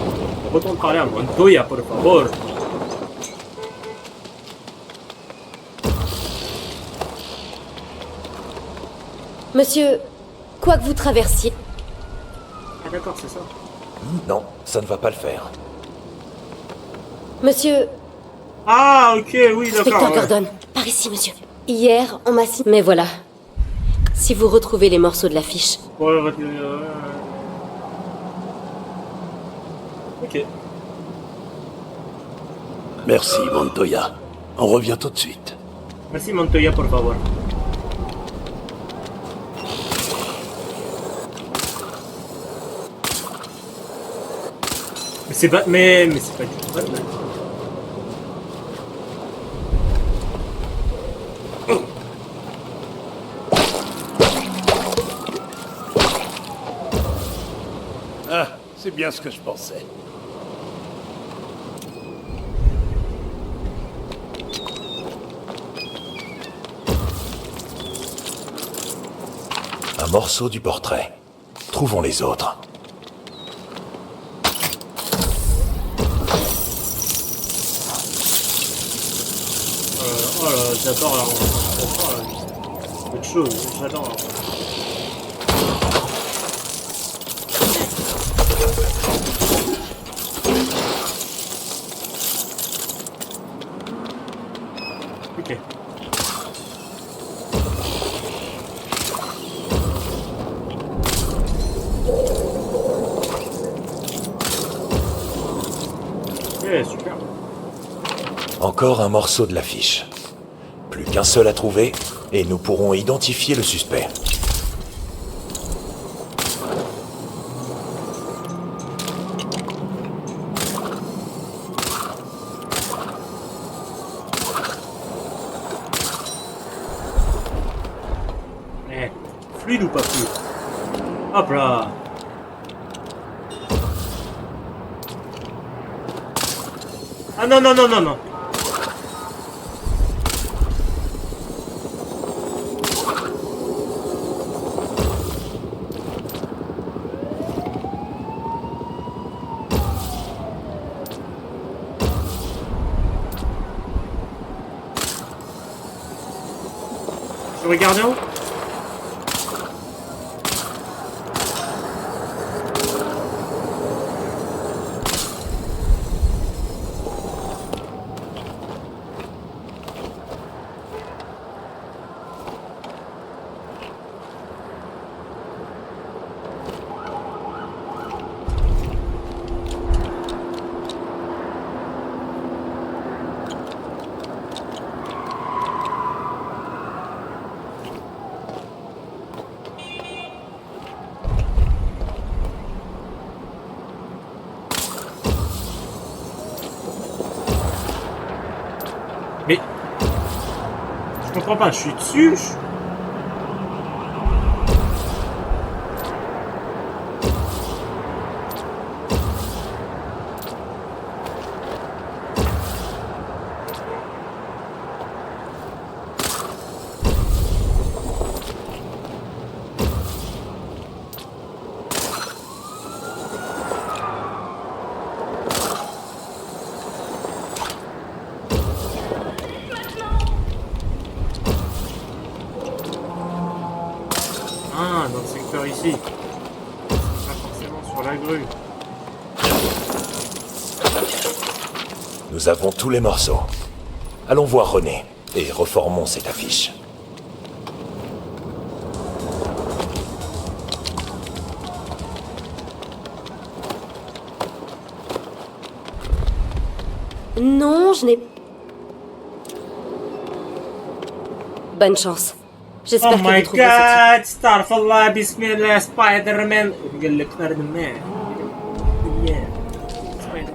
on retourne parler à Montoya, por favor. Monsieur, quoi que vous traversiez... Ah d'accord, c'est ça. Non, ça ne va pas le faire. Monsieur... Ah, ok, oui, d'accord. Inspecteur Gordon, par ici, monsieur. Hier, on m'a signé... Mais voilà. Si vous retrouvez les morceaux de l'affiche... Ok. Merci, Montoya. On revient tout de suite. Merci, Montoya, por favor. Mais c'est pas... Mais c'est pas du tout Batman. Ah, c'est bien ce que je pensais. Un morceau du portrait. Trouvons les autres. Oh là, j'adore beaucoup de choses, j'adore. Ok. Ok, super. Encore un morceau de l'affiche. Plus qu'un seul à trouver, et nous pourrons identifier le suspect. Fluide ou pas fluide? Hop là. Ah non, non, non, non, non. Je regarde en haut. Mais... Je comprends pas, je suis dessus. Ah, dans le secteur ici. Pas forcément sur la grue. Nous avons tous les morceaux. Allons voir René, et reformons cette affiche. Non, je n'ai... Bonne chance. J'espère Oh que my vous trouverez ce god, Starfallah, Bismillah, Spider-Man. قال لك Spider-Man. Yeah. Spider-Man.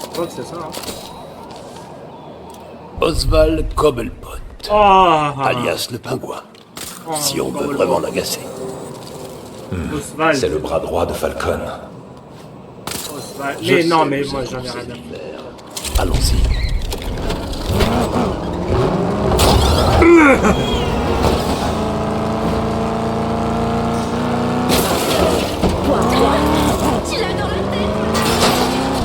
Je crois que c'est ça, hein. Oswald Cobblepot. alias le pingouin, si on veut vraiment l'agacer. Oswald. C'est le bras droit de Falcon. Oswald. Je Mais non, sais, mais vous moi êtes j'en ai rien à conseillé faire. de faire. Allons-y. Tu l'as dans la tête.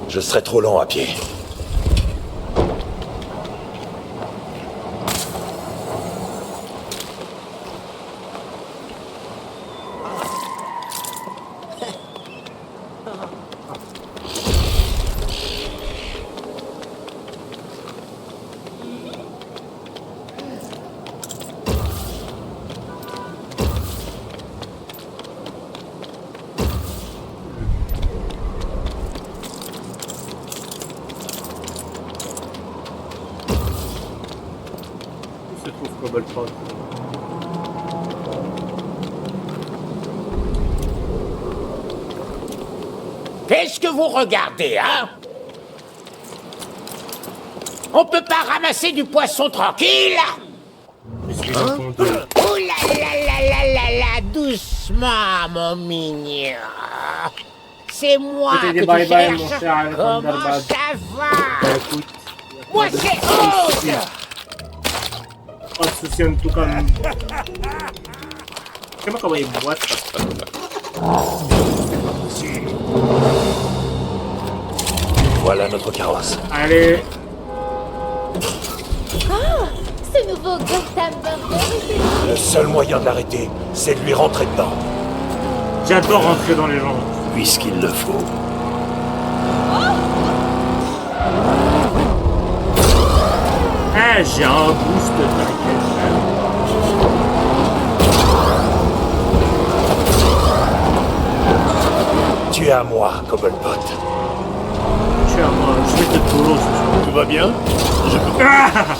Je serai trop lent à pied. Où se trouve Cobblepot? Qu'est-ce que vous regardez, hein? On peut pas ramasser du poisson tranquille? Hein? Ouh là là là là là là, doucement, mon mignon. C'est moi C'était que des tu bye-bye, mon cherches. cher Al Comment Thunderbird. ça Bah va? écoute, Moi, c'est Aude. pas de soucis en tout cas. Je sais pas comment il boite. Voilà notre carrosse. Allez, Ah, ce nouveau Gotham Burger. Le seul moyen de l'arrêter, c'est de lui rentrer dedans. j'adore rentrer dans les gens. Puisqu'il le faut. Eh, j'ai un boost, t'inquiète. Tu es à moi, Cobblepot. Je suis à moi, je vais te taureau ce soir. Tout va bien? Je peux... Ah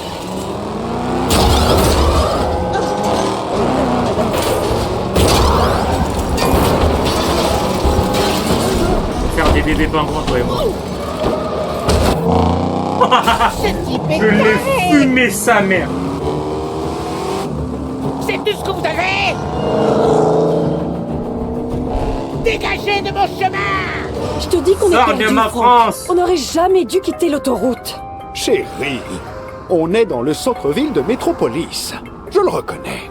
Faire des bébés pingouins, toi et moi. Ce type est Je l'ai taré. fumé sa mère. C'est tout ce que vous avez? Dégagez de mon chemin! Je te dis qu'on est Sors perdu, de ma Franck. France. On n'aurait jamais dû quitter l'autoroute. Chérie, on est dans le centre-ville de Métropolis. Je le reconnais.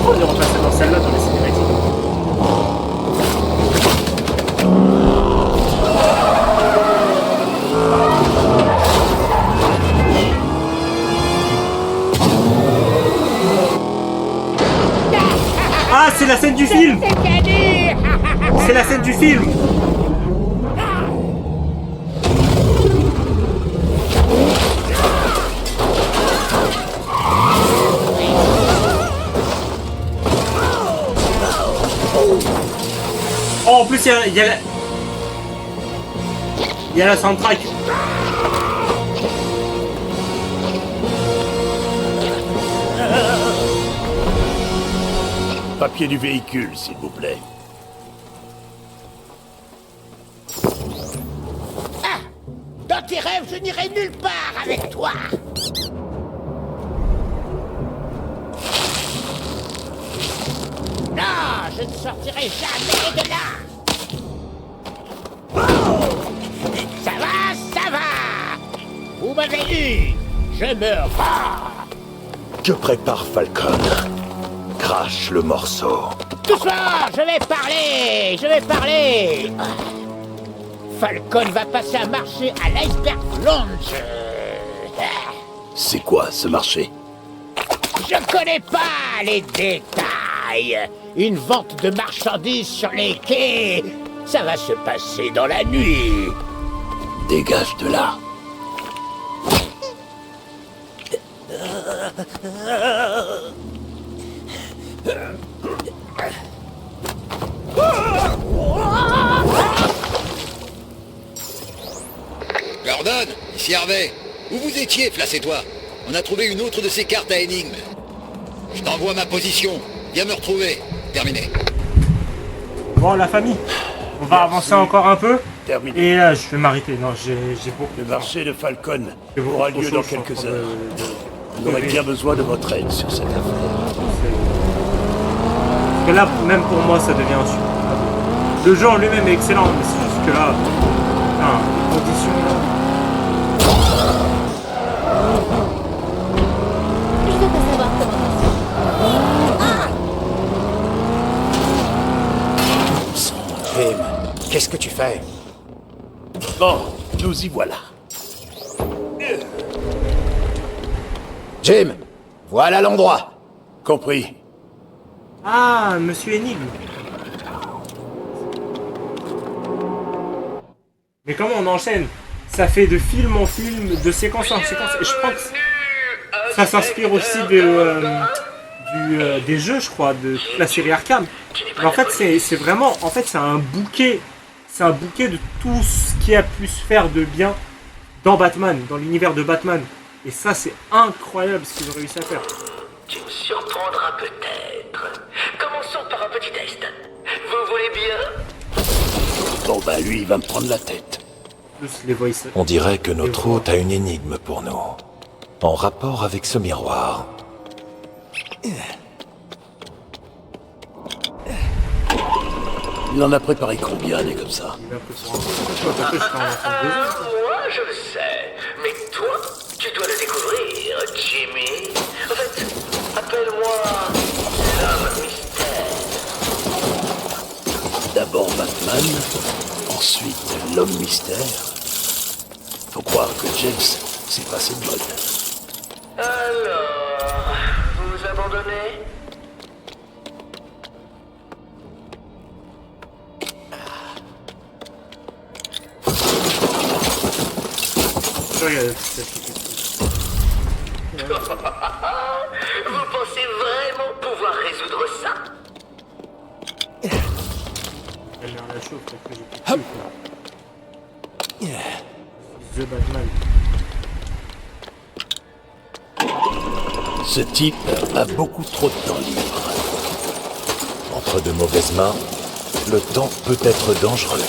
On est repassé dans celle-là dans les cinématiques. Ah, c'est la scène du film! C'est la scène du film! Oh, en plus, il y a la... Il y a la soundtrack. Papier du véhicule, s'il vous plaît. Ah! Dans tes rêves, je n'irai nulle part avec toi! Non, je ne sortirai jamais de là! Ça va, ça va! Vous m'avez eu! Je me rends! Que prépare Falcon? Crache le morceau. Doucement, je vais parler! Je vais parler! Falcon va passer un marché à l'iceberg Lounge! C'est quoi, ce marché? Je connais pas les détails. Une vente de marchandises sur les quais. Ça va se passer dans la nuit. Dégage de là. Gordon, Ici Harvey. Où vous étiez, Flash et toi? On a trouvé une autre de ces cartes à énigmes. Je t'envoie ma position. Viens me retrouver. Terminé. Bon, la famille, on va avancer encore un peu. Terminé. Et je vais m'arrêter. Non, j'ai beaucoup. Le marché de Falcon J'ai beaucoup aura trop lieu chaud, dans je suis en quelques train de- heures. On aurait bien besoin de votre aide sur cette affaire. Parce que là, même pour moi, ça devient insupportable. Le jeu en lui-même est excellent, mais c'est juste que là, putain, les conditions. Je veux pas savoir comment. Jim, qu'est-ce que tu fais? Bon, nous y voilà. Jim, voilà l'endroit. Compris. Ah, Monsieur Énigme. Mais comment on enchaîne? Ça fait de film en film, de séquence en séquence. Et je crois que ça s'inspire aussi des jeux, je crois, de toute la série Arkham. Mais en fait, c'est vraiment, en fait, c'est un bouquet de tout ce qui a pu se faire de bien dans Batman, dans l'univers de Batman. Et ça, c'est incroyable ce qu'ils ont réussi à faire. Tu me surprendras peut-être. Commençons par un petit test. Vous voulez bien? Bon bah lui, il va me prendre la tête. Plus les voices. On dirait que notre hôte a une énigme pour nous. En rapport avec ce miroir. Il en a préparé combien des comme ça? Moi, je le sais. Mais toi, tu dois le découvrir, Jimmy. En fait, appelle-moi l'homme mystère. D'abord Batman, ensuite l'homme mystère. Faut croire que James s'est passé de mode. Alors, vous abandonnez? Vous pensez vraiment pouvoir résoudre ça? Elle m'a la chauffe, parce que j'ai plus de cul, quoi. The Batman. Ce type a beaucoup trop de temps libre. Entre de mauvaises mains, le temps peut être dangereux.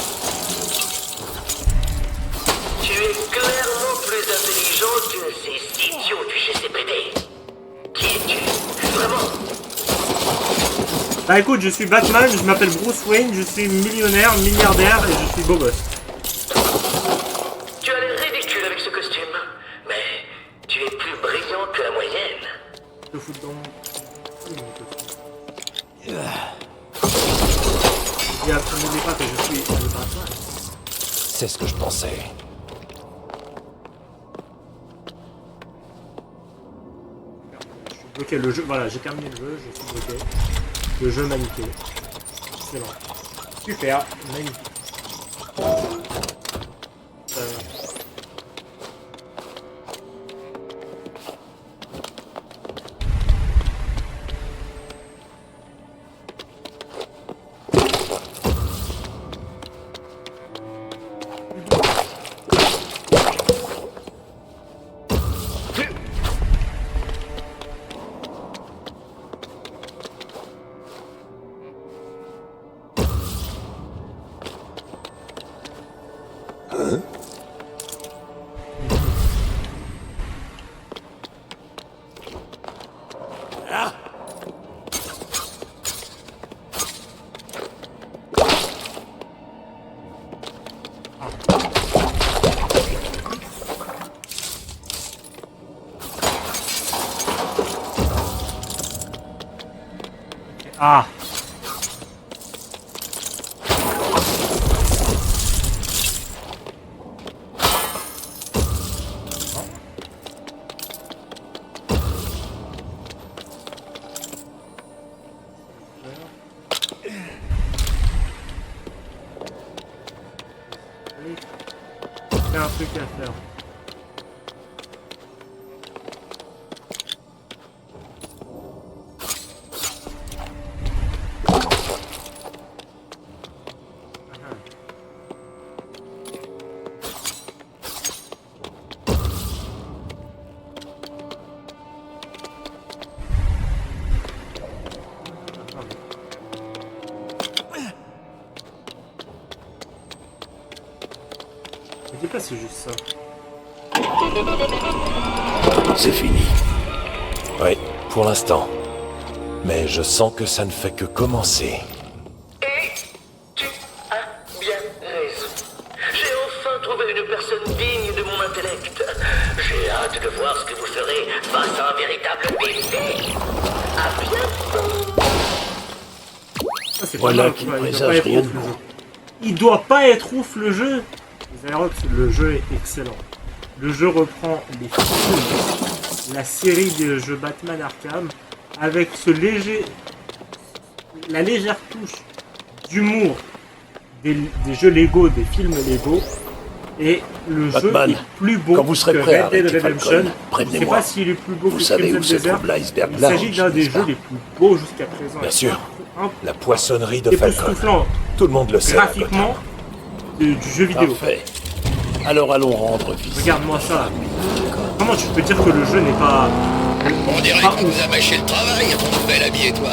Tu es clairement plus intelligent que ces idiots du GCPD. Qui es-tu? Vraiment? Bah écoute, je suis Batman, je m'appelle Bruce Wayne, je suis millionnaire, milliardaire et je suis beau gosse. Tu as l'air ridicule avec ce costume, mais tu es plus brillant que la moyenne. Je te fous dedans. J'ai appris pas que je suis le Batman. C'est ce que je pensais. Ok, le jeu, voilà, j'ai terminé le jeu, je suis bloqué. Le jeu m'a niqué. Excellent. Super, magnifique. Ah. Il y a un truc à faire. sais pas si c'est juste ça. C'est fini. Oui, pour l'instant. Mais je sens que ça ne fait que commencer. Bien raison. J'ai enfin trouvé une personne digne de mon intellect. J'ai hâte de voir ce que vous ferez face à un véritable défi. À bientôt. Ça, c'est Voilà pas mal, qui tu vois, présage rien de ouf, le bon. jeu. Il doit pas être ouf le jeu. Les Aerox, le jeu est excellent. Le jeu reprend les films, la série des jeux Batman Arkham, avec la légère touche d'humour des jeux Lego, des films Lego. Et le Batman, jeu est plus beau quand vous serez que prêt Red Dead avec Redemption. Falcon, Je sais prévenez-moi. pas s'il est plus beau Vous que savez Crimson où se Desert. trouve l'iceberg Il s'agit Lounge, d'un des n'est-ce jeux pas les plus beaux jusqu'à présent. Bien sûr. La poissonnerie de Époustouflant. Falcon. Tout le monde le sait. Graphiquement, du jeu vidéo. Parfait. Alors allons rendre visite. Regarde-moi ça. Comment tu peux dire que le jeu n'est pas... On dirait pas que tu ouf. nous as mâché le travail, ton nouvel ami et toi.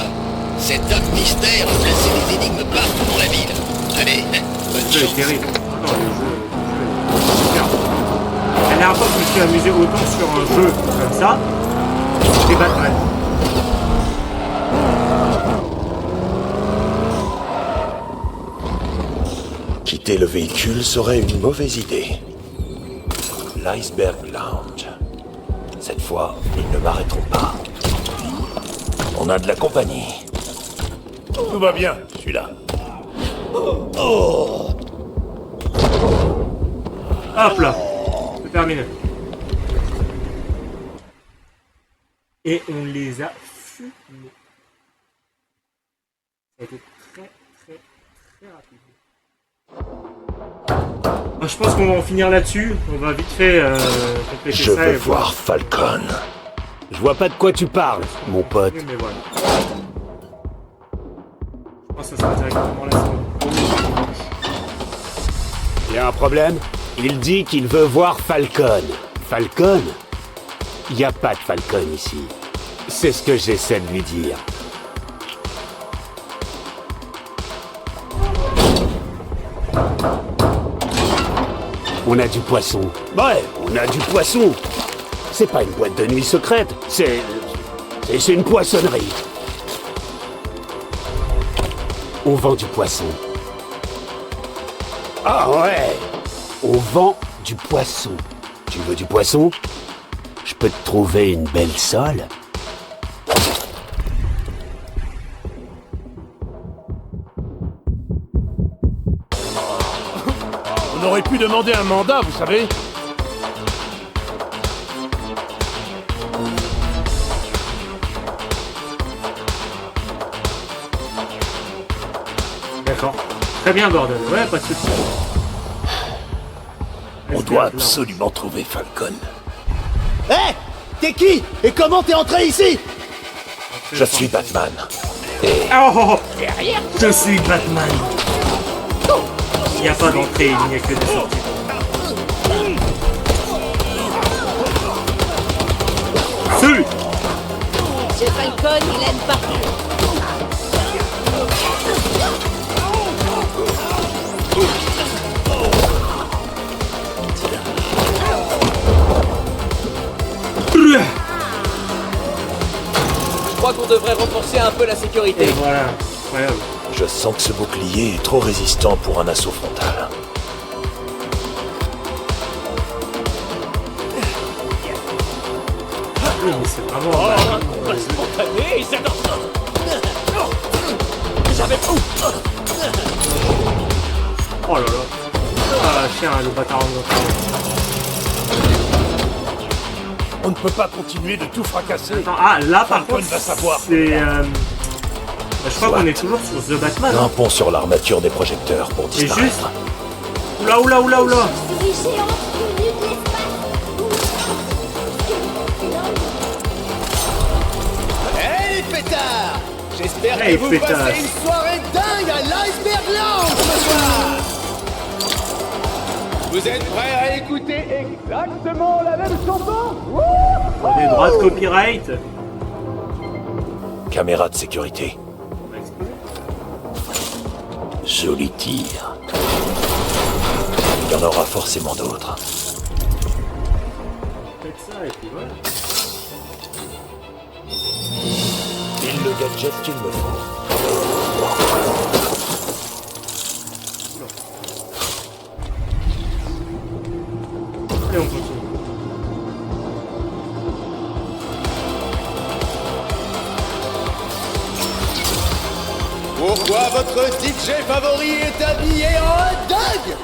Cet homme mystère a placé des énigmes partout dans la ville. Allez, bonne Le jeu est chance. terrible. Non, le jeu est super. La dernière fois que je me suis amusé autant sur un jeu comme ça, c'était Batman. Quitter le véhicule serait une mauvaise idée. L'Iceberg Lounge. Cette fois, ils ne m'arrêteront pas. On a de la compagnie. Tout va bien, je suis là. Hop là, c'est terminé. Et on les a fumés. Ça a été très rapide. Je pense qu'on va en finir là-dessus. On va vite fait compléter Je ça. veux et voir Falcon. Je vois pas de quoi tu parles, mon pote. Oui, mais voilà. Je pense que ça sera directement la semaine. Y a un problème? Il dit qu'il veut voir Falcon. Falcon? Y a pas de Falcon ici. C'est ce que j'essaie de lui dire. On a du poisson. Ouais, on a du poisson. C'est pas une boîte de nuit secrète. C'est une poissonnerie. On vend du poisson. Ah ouais! On vend du poisson. Tu veux du poisson? Je peux te trouver une belle sole. On aurait pu demander un mandat, vous savez. D'accord. Très bien, Gordon. Ouais, pas de soucis. On doit absolument trouver Falcon. Hé! T'es qui? Et comment t'es entré ici? Je suis Batman. Oh, Derrière? je suis Batman. Il n'y a pas d'entrée, il n'y a que des sorties. Salut! Monsieur Falcon, il aime partout. Je crois qu'on devrait renforcer un peu la sécurité. Et voilà, incroyable. Je sens que ce bouclier est trop résistant pour un assaut frontal. Oui, mais c'est vraiment... Pas spontané, j'adore ça. J'avais fou. Oh là là. Ah, chien, le bâtard en On ne peut pas continuer de tout fracasser. Attends, ah, là par Falcon contre, va savoir. c'est... je crois qu'on est toujours sur The Batman. Hein. Grimpons sur l'armature des projecteurs pour C'est juste... disparaître. Oula, oula, oula, oula. Souris géante venue de l'espace. Hé les pétards! J'espère Hey, que vous pétasse. passez une soirée dingue à l'Iceberg Lounge ce soir! Vous êtes prêts à écouter exactement la même chanson? Des droits de copyright. Caméra de sécurité. Joli tir. y en aura forcément d'autres. Faites ça et puis voilà. Pile le gadget qu'il me faut. Allez, on continue. Pourquoi votre DJ favori est habillé en dingue?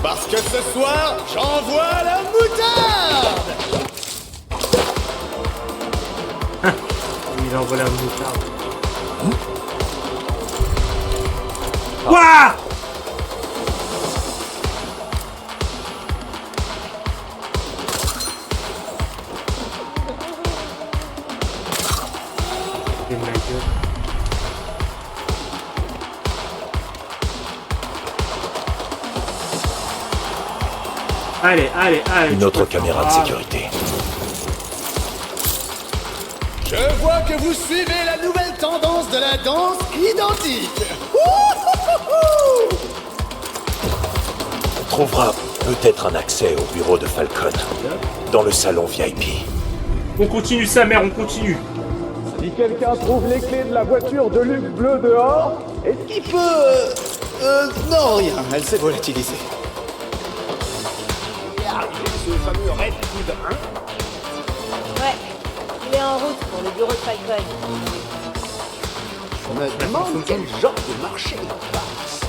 Parce que ce soir, j'envoie la moutarde. Il a envolé un moutarde. Ouah! C'est ma gueule. Allez, allez, allez. Une autre caméra de sécurité. Je vois que vous suivez la nouvelle tendance de la danse identique. On trouvera peut-être un accès au bureau de Falcon, dans le salon VIP. On continue sa mère, on continue. Si quelqu'un trouve les clés de la voiture de Luc Bleu dehors, est-ce qu'il peut... Non, rien, elle s'est volatilisée. Ce fameux Red Hood 1. Ouais, il est en route pour le bureau de Falcon. Je me demande quel genre de marché il passe.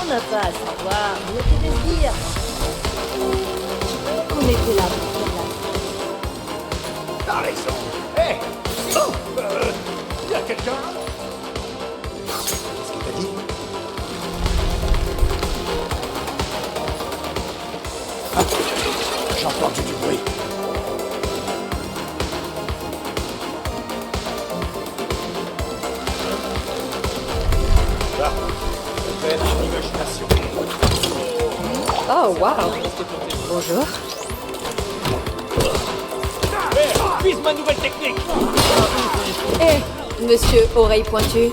On n'a pas à savoir, on était des dire. On était là pour faire la... T'as raison. Hé Oh y'a quelqu'un? Qu'est-ce qu'il t'a dit? J'ai entendu du bruit. Là, c'est une imagination. Oh, wow. Bonjour. Vise ma nouvelle technique. Hé, monsieur Oreille Pointue,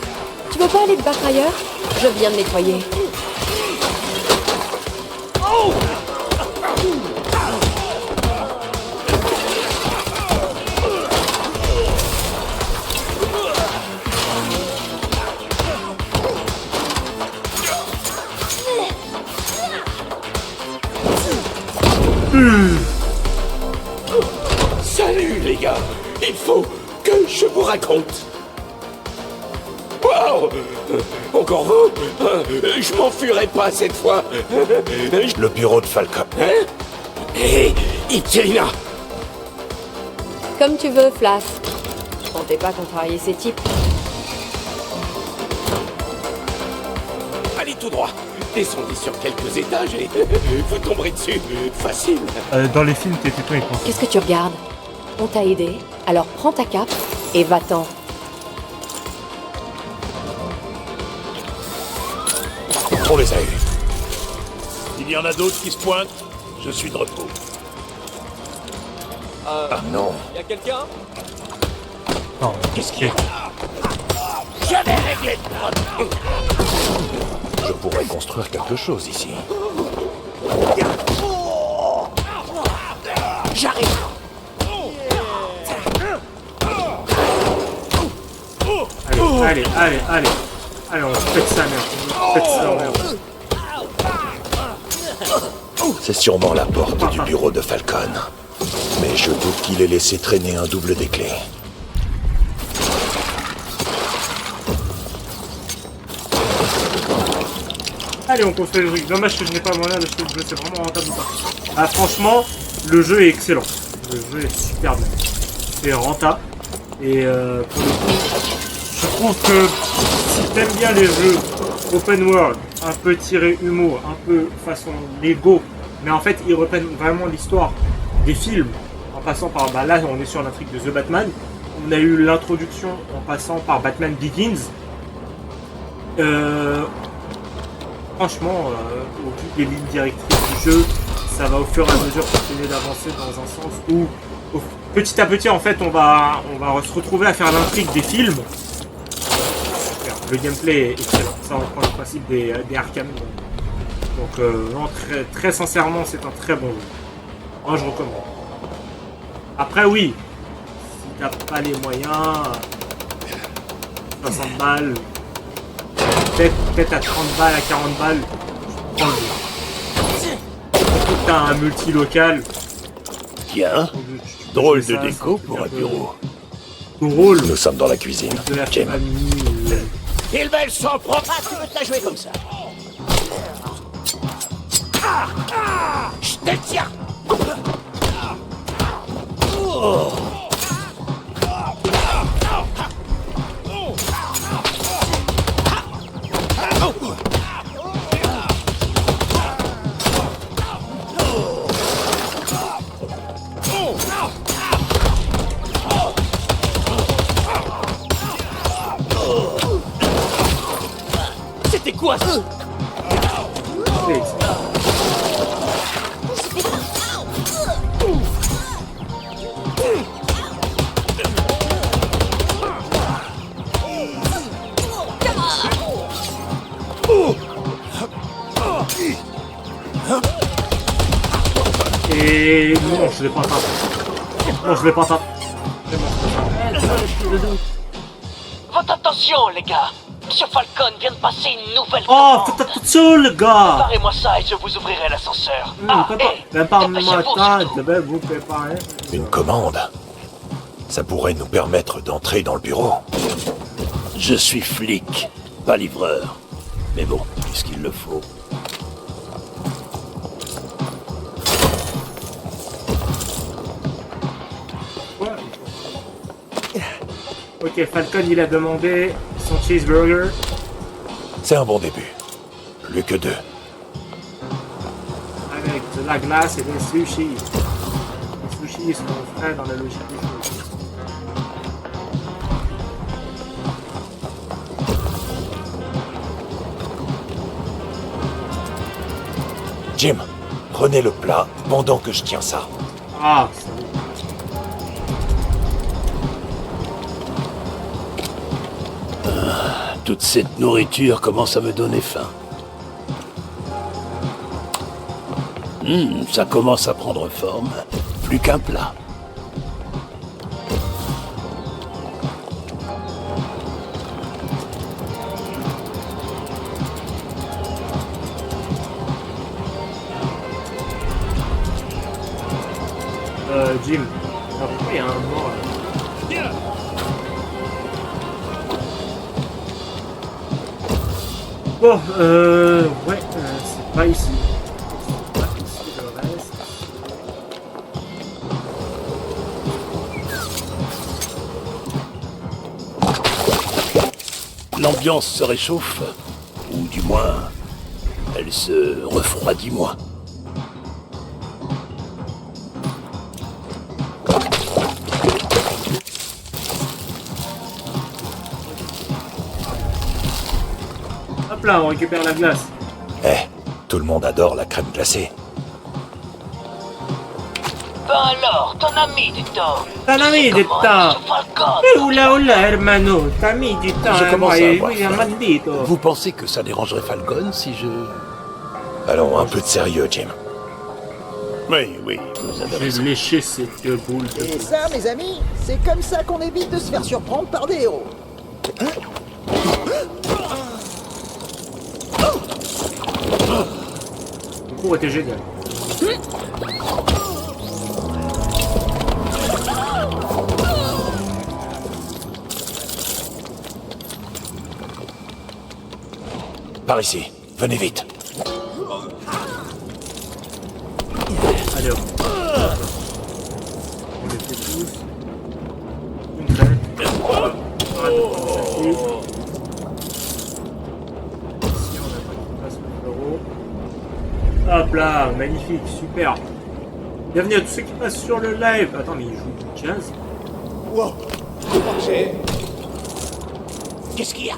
tu veux pas aller te battre ailleurs? Je viens de nettoyer. Salut les gars, il faut que je vous raconte. Wow, encore vous? Je m'enfuirai pas cette fois. Le bureau de Falcon. Hein? Hé, Itirina. Comme tu veux, Flash. Je comptais pas contrarier ces types. Allez tout droit. Descendez sur quelques étages et vous tomberez dessus. Facile. Dans les films, t'étais toi et quoi? Qu'est-ce que tu regardes? On t'a aidé, alors prends ta cape et va-t'en. On les a eus. Il y en a d'autres qui se pointent. Je suis de repos. Ah non. Y'a quelqu'un? Non, Qu'est-ce qu'il y a? Je vais régler le problème. Je pourrais construire quelque chose ici. J'arrive. Allez, allez, allez. Allez, on pète sa mère. On pète sa mère. C'est sûrement la porte du bureau de Falcon. Mais je doute qu'il ait laissé traîner un double des clés. Allez, on construit le truc. Dommage que je n'ai pas moyen d'acheter le jeu, c'est vraiment rentable ou pas. Ah, franchement, le jeu est excellent. Le jeu est super bien. C'est rentable. Et pour le coup, je trouve que si t'aimes bien les jeux open world, un peu tiré humour, un peu façon Lego, mais en fait, ils reprennent vraiment l'histoire des films, en passant par... Bah là, on est sur l'intrigue de The Batman. On a eu l'introduction en passant par Batman Begins. Franchement, au vu des lignes directrices du jeu, ça va au fur et à mesure continuer d'avancer dans un sens où, petit à petit, en fait, on va se retrouver à faire l'intrigue des films. Le gameplay est excellent. Ça reprend le principe des Arkham Donc, non, très sincèrement, c'est un très bon jeu. Moi, je recommande. Après, oui, si t'as pas les moyens, 60 balles, peut-être à 30 balles, à 40 balles, prends le jeu. Surtout que t'as un multi-local. Tiens, drôle de déco pour un bureau. Drôle. Nous sommes dans la cuisine. De la Jim. famille. Il mêle son propre. Ah, tu veux te la jouer comme ça? Je te tiens. C'était quoi ça? Et non, je l'ai pas atteint. Non, je l'ai pas atteint. Votre attention, les gars. Monsieur Falcon vient de passer une nouvelle Oh, commande. faites attention, le gars. Préparez-moi ça et je vous ouvrirai l'ascenseur. Une commande. Ça pourrait nous permettre d'entrer dans le bureau. Je suis flic, pas livreur. Mais bon, puisqu'il le faut. Ok, Falcon, il a demandé son cheeseburger. C'est un bon début. Plus que 2. Avec de la glace et des sushis. Les sushis sont frais dans la logique des choses. Jim, prenez le plat pendant que je tiens ça. Ah, c'est bon. Toute cette nourriture commence à me donner faim. Ça commence à prendre forme. Plus qu'un plat. Jim. Alors, pourquoi il y a un mort là? Bon, ouais, c'est pas ici. C'est pas ici le reste. L'ambiance se réchauffe. Ou du moins, elle se refroidit moins. Hop là, on récupère la glace. Tout le monde adore la crème glacée. Ben alors, ton ami du temps. Ton ami du temps. Oula oula, hermano. T'as mis du temps. Je commence à avoir un faim. maldito. Vous pensez que ça dérangerait Falcon si je... Allons, un peu de sérieux, Jim. Oui, vous avez Je raison. vais lécher cette boule. Et ça, mes amis, c'est comme ça qu'on évite de se faire surprendre par des héros. Le cours était génial. Par ici. Venez vite. Allez, hop. On les fait tous. Une crête. Ici, on a pas qui passe le bureau. Hop là, magnifique, super. Bienvenue à tous ceux qui passent sur le live. Attends, mais il joue du jazz. Wow. Qu'est-ce qu'il y a?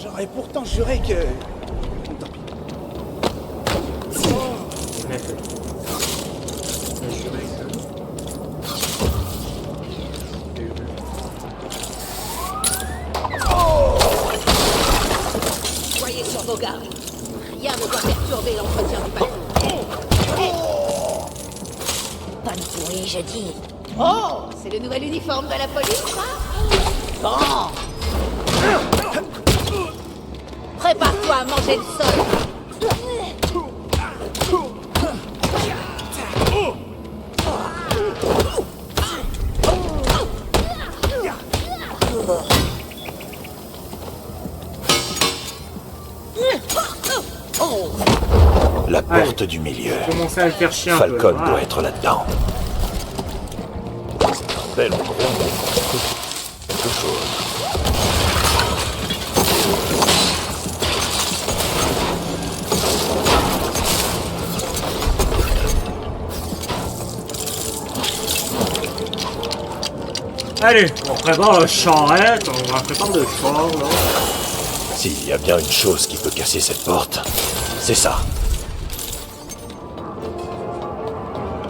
J'aurais pourtant juré que... je dis? Oh, c'est le nouvel uniforme de la police, ça? Bon. Prépare-toi à manger le sol. La porte du milieu. Commencez à le faire chier un Falcon peu. Voilà. doit être là-dedans. C'est un bel endroit. Quelque chose. Allez, on prépare la charrette, on va préparer le char, là. S'il y a bien une chose qui peut casser cette porte, c'est ça.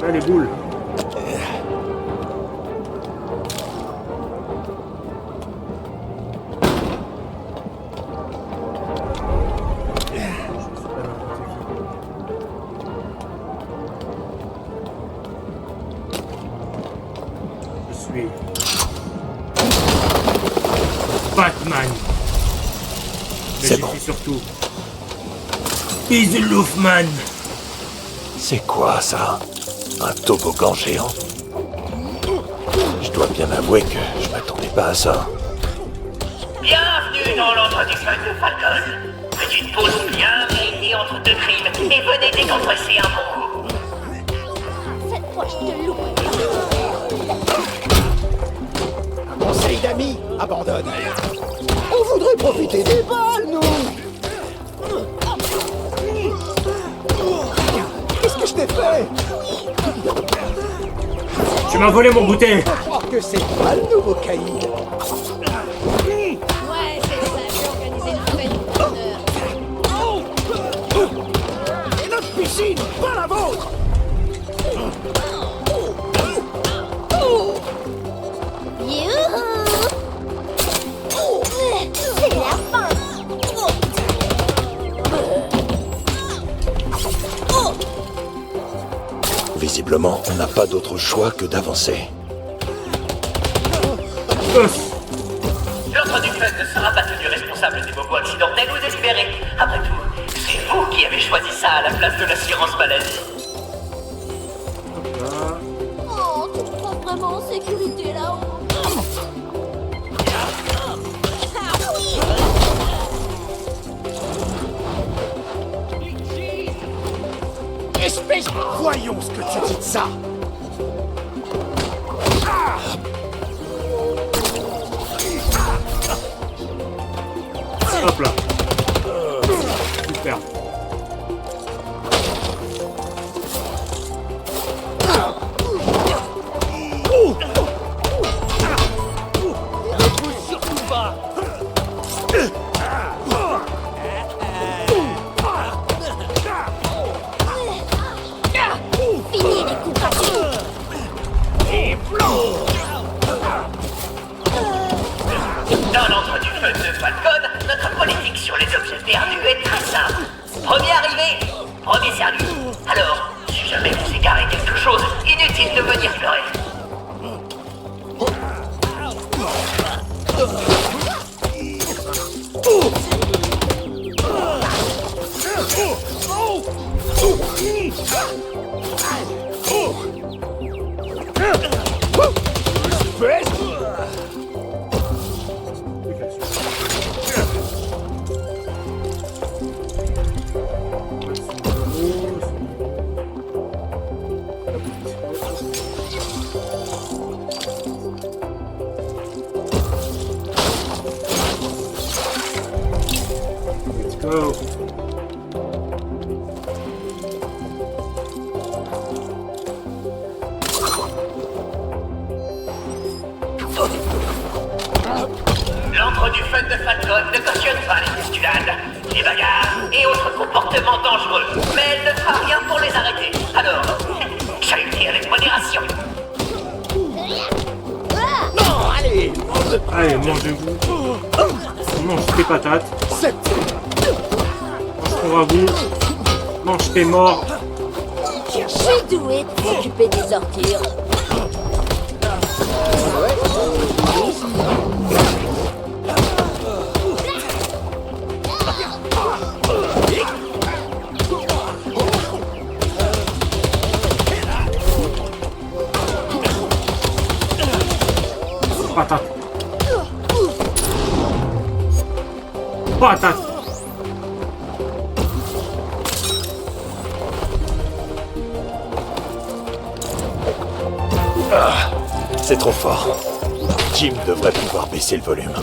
Là, les boules. Je suis Batman. Mais C'est je bon. suis surtout Easy Loofman. C'est quoi ça? Un toboggan géant? Je dois bien avouer que je m'attendais pas à ça. Bienvenue dans l'entre du fun de Falcon. Petite pause bien méritée entre deux crimes et venez décompresser un bon coup. Cette fois, je te loupe. Conseil d'amis, abandonne. On voudrait profiter des balles, nous. Qu'est-ce que je t'ai fait? Tu m'as volé mon goûter. Je crois que c'est pas le nouveau caïd. Ouais, c'est ça, j'ai organisé une fête d'honneur. Et notre piscine, pas la vôtre. Youhou! C'est la fin! Visiblement, on n'a pas d'autre choix que d'avancer. L'entre du fun ne sera pas tenu responsable des bobos accidentels ou délibérés. Après tout, c'est vous qui avez choisi ça à la place de l'assurance maladie. Oh, tu te crois vraiment en sécurité là-haut? Espèce... Voyons ce que tu dis de ça. Hop là. Super. Fini les coups gratuits! Dans l'entre du fun de Falcon, notre politique sur les objets perdus est très simple. Premier arrivé, premier servi. Alors, si jamais vous égarez quelque chose, inutile de venir pleurer. Let's go. L'entre du fun de Falcon ne cautionne pas les escalades, les bagarres et autres comportements dangereux, mais elle ne fera rien pour les arrêter. Alors, chahutez avec modération. Non, allez. Allez, mangez-vous. On mange tes patates. Mange ton ragoût. Mange tes morts. Je suis doué de s'occuper des ordures. Patate. Patate. Ah, c'est trop fort. Jim devrait pouvoir baisser le volume. Nous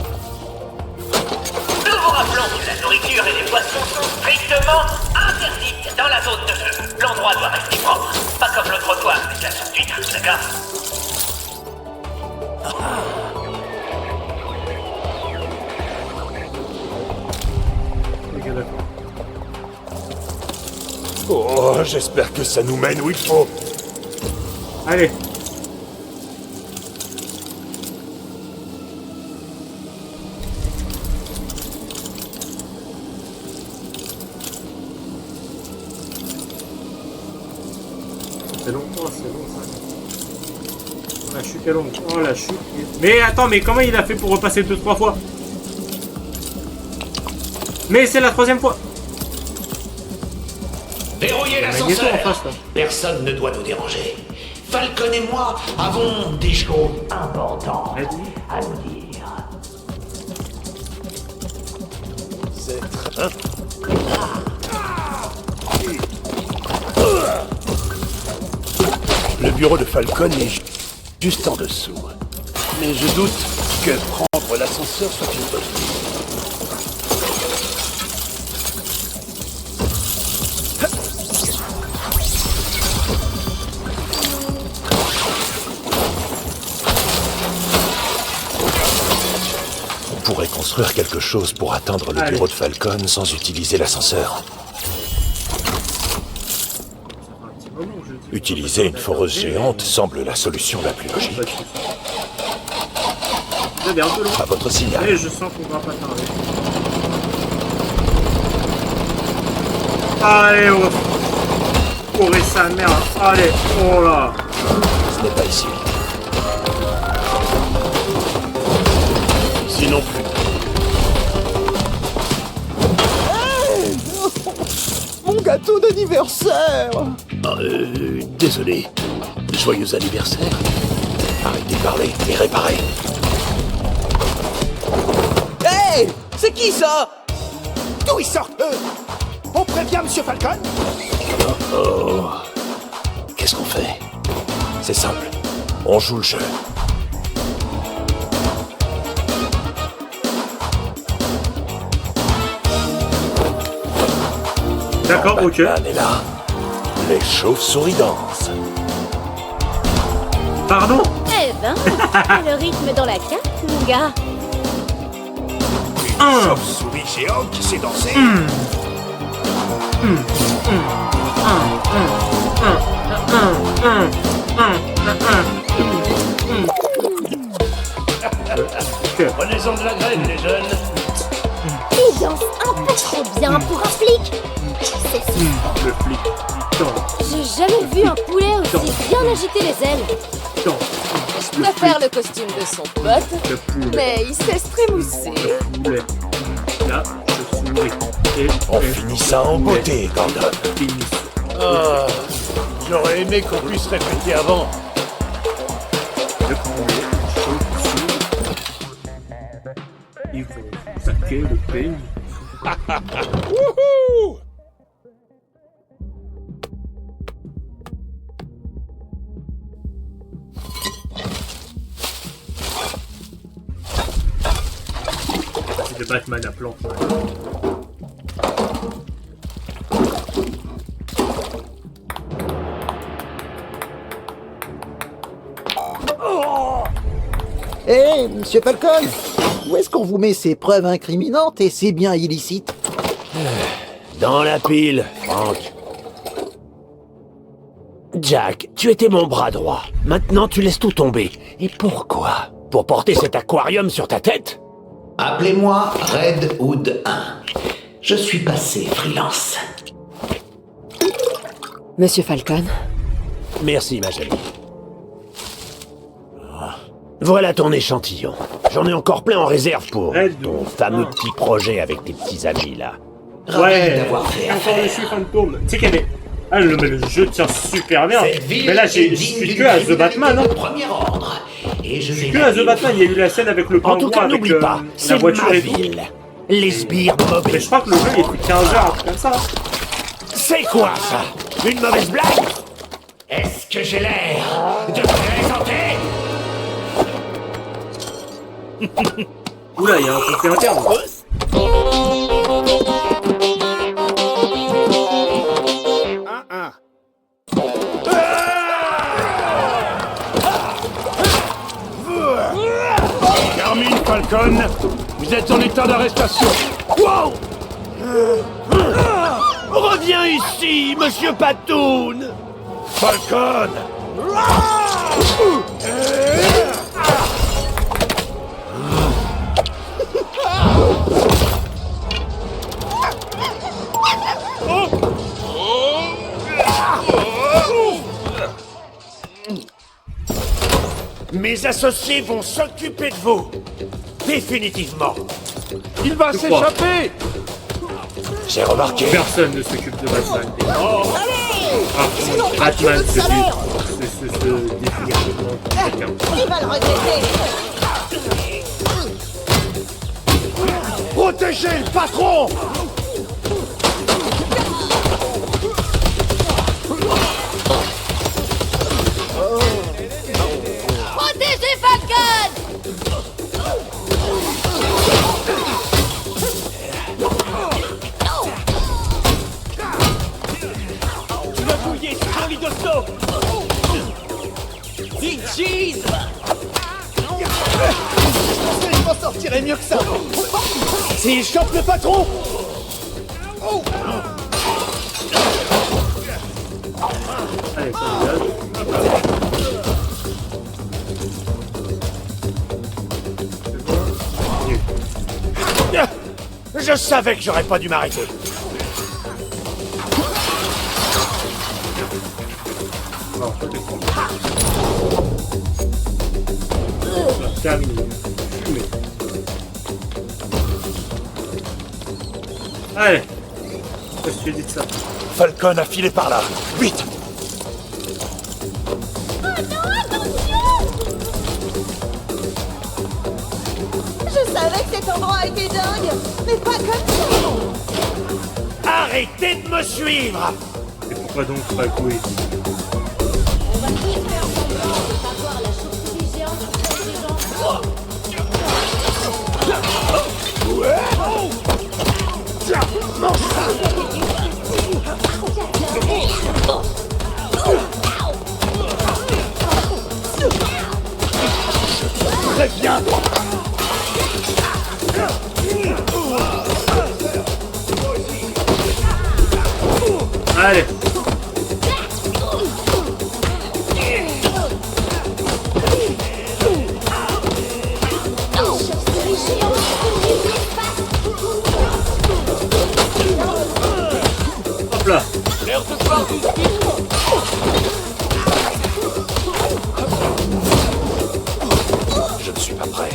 vous rappelons que la nourriture et les boissons sont strictement interdites dans la zone de jeu. L'endroit doit rester propre. Pas comme l'autre fois avec la soupe d'huître, d'accord? Oh, j'espère que ça nous mène où il faut. Allez. C'est long, oh, c'est long ça. Oh, la chute est longue. Oh la chute. Mais attends, mais comment il a fait pour repasser 2-3 fois? Mais c'est la 3e fois. Verrouillez l'ascenseur. Personne ne doit nous déranger. Falcon et moi avons des choses importantes à nous dire. C'est très... Le bureau de Falcon est juste en dessous. Mais je doute que prendre l'ascenseur soit une bonne idée. On pourrait construire quelque chose pour atteindre le bureau de Falcon sans utiliser l'ascenseur. Utiliser une foreuse géante semble la solution la plus logique. À votre signal. Et je sens qu'on va pas tarder. Allez, oh. Pourrez sa mère. Allez, oh là. Ce n'est pas ici. Ici non plus. Hey, mon gâteau d'anniversaire. Désolé. Joyeux anniversaire. Arrêtez de parler et réparez. Hey, c'est qui ça? D'où ils sortent, eux? On prévient Monsieur Falcon? Oh. Qu'est-ce qu'on fait? C'est simple. On joue le jeu. D'accord, ok. Batman est là. Les chauves-souris dansent. Pardon? Eh ben, le rythme dans la carte, mon gars. Une chauve-souris géante qui sait danser. Prenez-en de la graine, les jeunes. Il danse un peu trop bien pour un flic. C'est si. Le flic. J'ai jamais vu un poulet aussi bien agiter les ailes. Je préfère le costume de son pote, mais il sait se trémousser. Poulet. Là, je souris. On finit ça en beauté, Gordon. Ah, j'aurais aimé qu'on puisse répéter avant. Le poulet, chauve-souris. Il faut saquer le pays. Wouhou! C'est le Batman à plan. Hé, Monsieur Falcon, où est-ce qu'on vous met ces preuves incriminantes et ces biens illicites? Dans la pile, Frank. Jack, tu étais mon bras droit. Maintenant, tu laisses tout tomber. Et pourquoi? Pour porter cet aquarium sur ta tête? Appelez-moi Red Hood 1. Je suis passé freelance. Monsieur Falcon. Merci, ma jolie. Voilà ton échantillon. J'en ai encore plein en réserve pour ton fameux petit projet avec tes petits amis, là. Ouais, encore le chiffre fantôme. Tu sais qu'il y avait... Ah, le jeu tient super bien. Mais là, je suis que à The Batman, hein. Premier ordre. Et je vais Que à The Batman, il y a eu la scène avec le En tout pingouin cas, avec n'oublie pas, la c'est voiture ma et tout. ville. Les sbires mobiles. Mais je crois que le jeu il est pris 15 heures, un truc comme ça. C'est quoi ça? Une mauvaise blague? Est-ce que j'ai l'air de plaisanter? Oula, il y a un conflit interne. Carmine Falcon, vous êtes en état d'arrestation. Wow! Reviens ici, monsieur Patoun! Falcon! Mes associés vont s'occuper de vous. Définitivement. Il va s'échapper! J'ai remarqué. Personne ne s'occupe de Batman. Ah, Batman se définit comme quelqu'un. Il va le regretter. Protégez le patron! Protégez Falcon! Tu vas bouiller sur ton lit d'hosto! Big cheese! Je m'en sortirai mieux que ça! S'il chope le patron! Allez, ça Je savais que j'aurais pas dû m'arrêter. Non, toi, t'es con. Terminé. Fumé. Allez. Qu'est-ce que tu dis de ça? Falcon a filé par là. Vite! Je savais que cet endroit était dingue, mais pas comme ça. Arrêtez de me suivre! Et pourquoi donc pas couiller? On va tous faire semblant de pas voir la chauve-souris géante près des gens. Très bien! Allez. Hop là. Je ne suis pas prêt.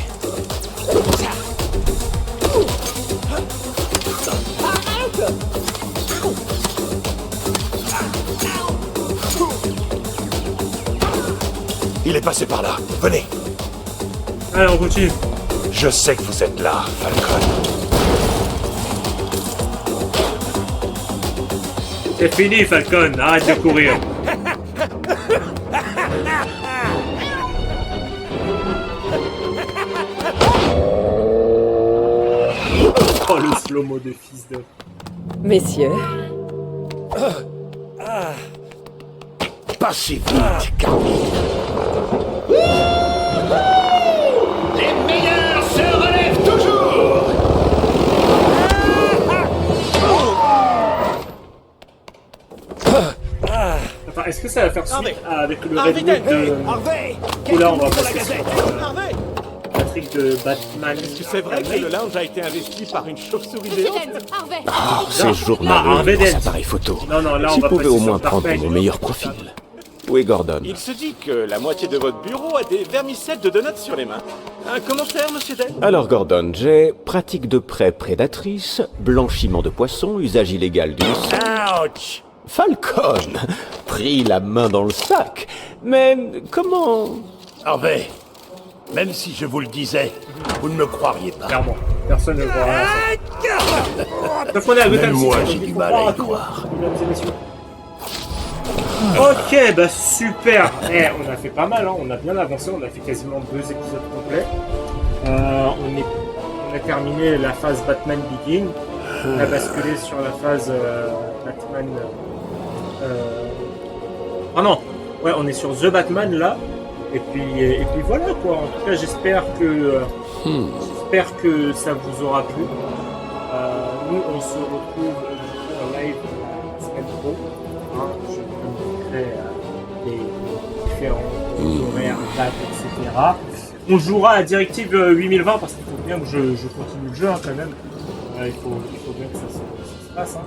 Il est passé par là. Venez. Allez, on continue. Je sais que vous êtes là, Falcon. C'est fini, Falcon. Arrête de courir. Oh, le slow-mo de fils de... Messieurs, Pas si vite, Carmine. Les meilleurs se relèvent toujours! Attends, est-ce que ça va faire suite Harvey. avec le Harvey Red Dent. Hood de... Harvey! Oula, on va Pour la passer gazette! sur Harvey! Patrick de Batman. Est-ce que c'est vrai que le lounge a été investi par une chauve-souris Monsieur géante? Dent, Harvey. Ah, Non. ces journaux Ah, Harvey dans Dent. cet appareil photo. Non, non, là, on Si va vous pouvez passer au moins sur Dark prendre Knight. mon meilleur profil. Où est Gordon? Il se dit que la moitié de votre bureau a des vermicelles de donuts sur les mains. Un commentaire, monsieur Dent? Alors Gordon, j'ai pratique de prêt prédatrice, blanchiment de poissons, usage illégal du sang. Ouch! Falcon pris la main dans le sac. Mais comment... Harvey, Même si je vous le disais, vous ne me croiriez pas. Clairement, personne ne croira à ça. Sauf qu'on est à Gotham Même City, moi, donc j'ai il du faut mal croire à y tout, croire. mesdames et messieurs. Ok, bah super. On a fait pas mal, hein. On a bien avancé, on a fait quasiment 2 épisodes complets. On a terminé la phase Batman Begin. On a basculé sur la phase Batman... Ah non, ouais, on est sur The Batman là. Et puis voilà quoi. En tout cas, j'espère que ça vous aura plu. Nous, on se retrouve en live la semaine pro. Hein, je vous montrerai les différents horaires, dates, etc. On jouera à Directive 8020 parce qu'il faut bien que je continue le jeu hein, quand même. Il faut bien que ça se passe. Hein.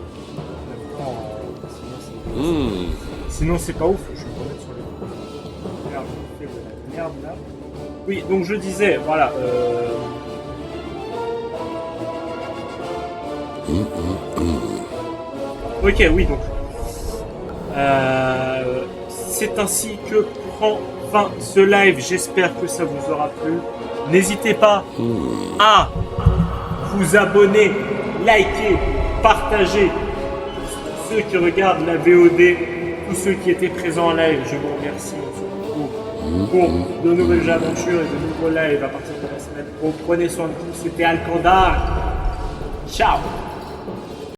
Sinon, c'est pas ouf. Je vais me remettre sur les merde là. Oui, donc je disais, voilà. Ok, oui, donc. C'est ainsi que prend fin ce live. J'espère que ça vous aura plu. N'hésitez pas à vous abonner, liker, partager. Pour ceux qui regardent la VOD, tous ceux qui étaient présents en live, je vous remercie. Pour de nouvelles aventures et de nouveaux lives à partir de la semaine pro. Prenez soin de vous. C'était Alcandar. Ciao.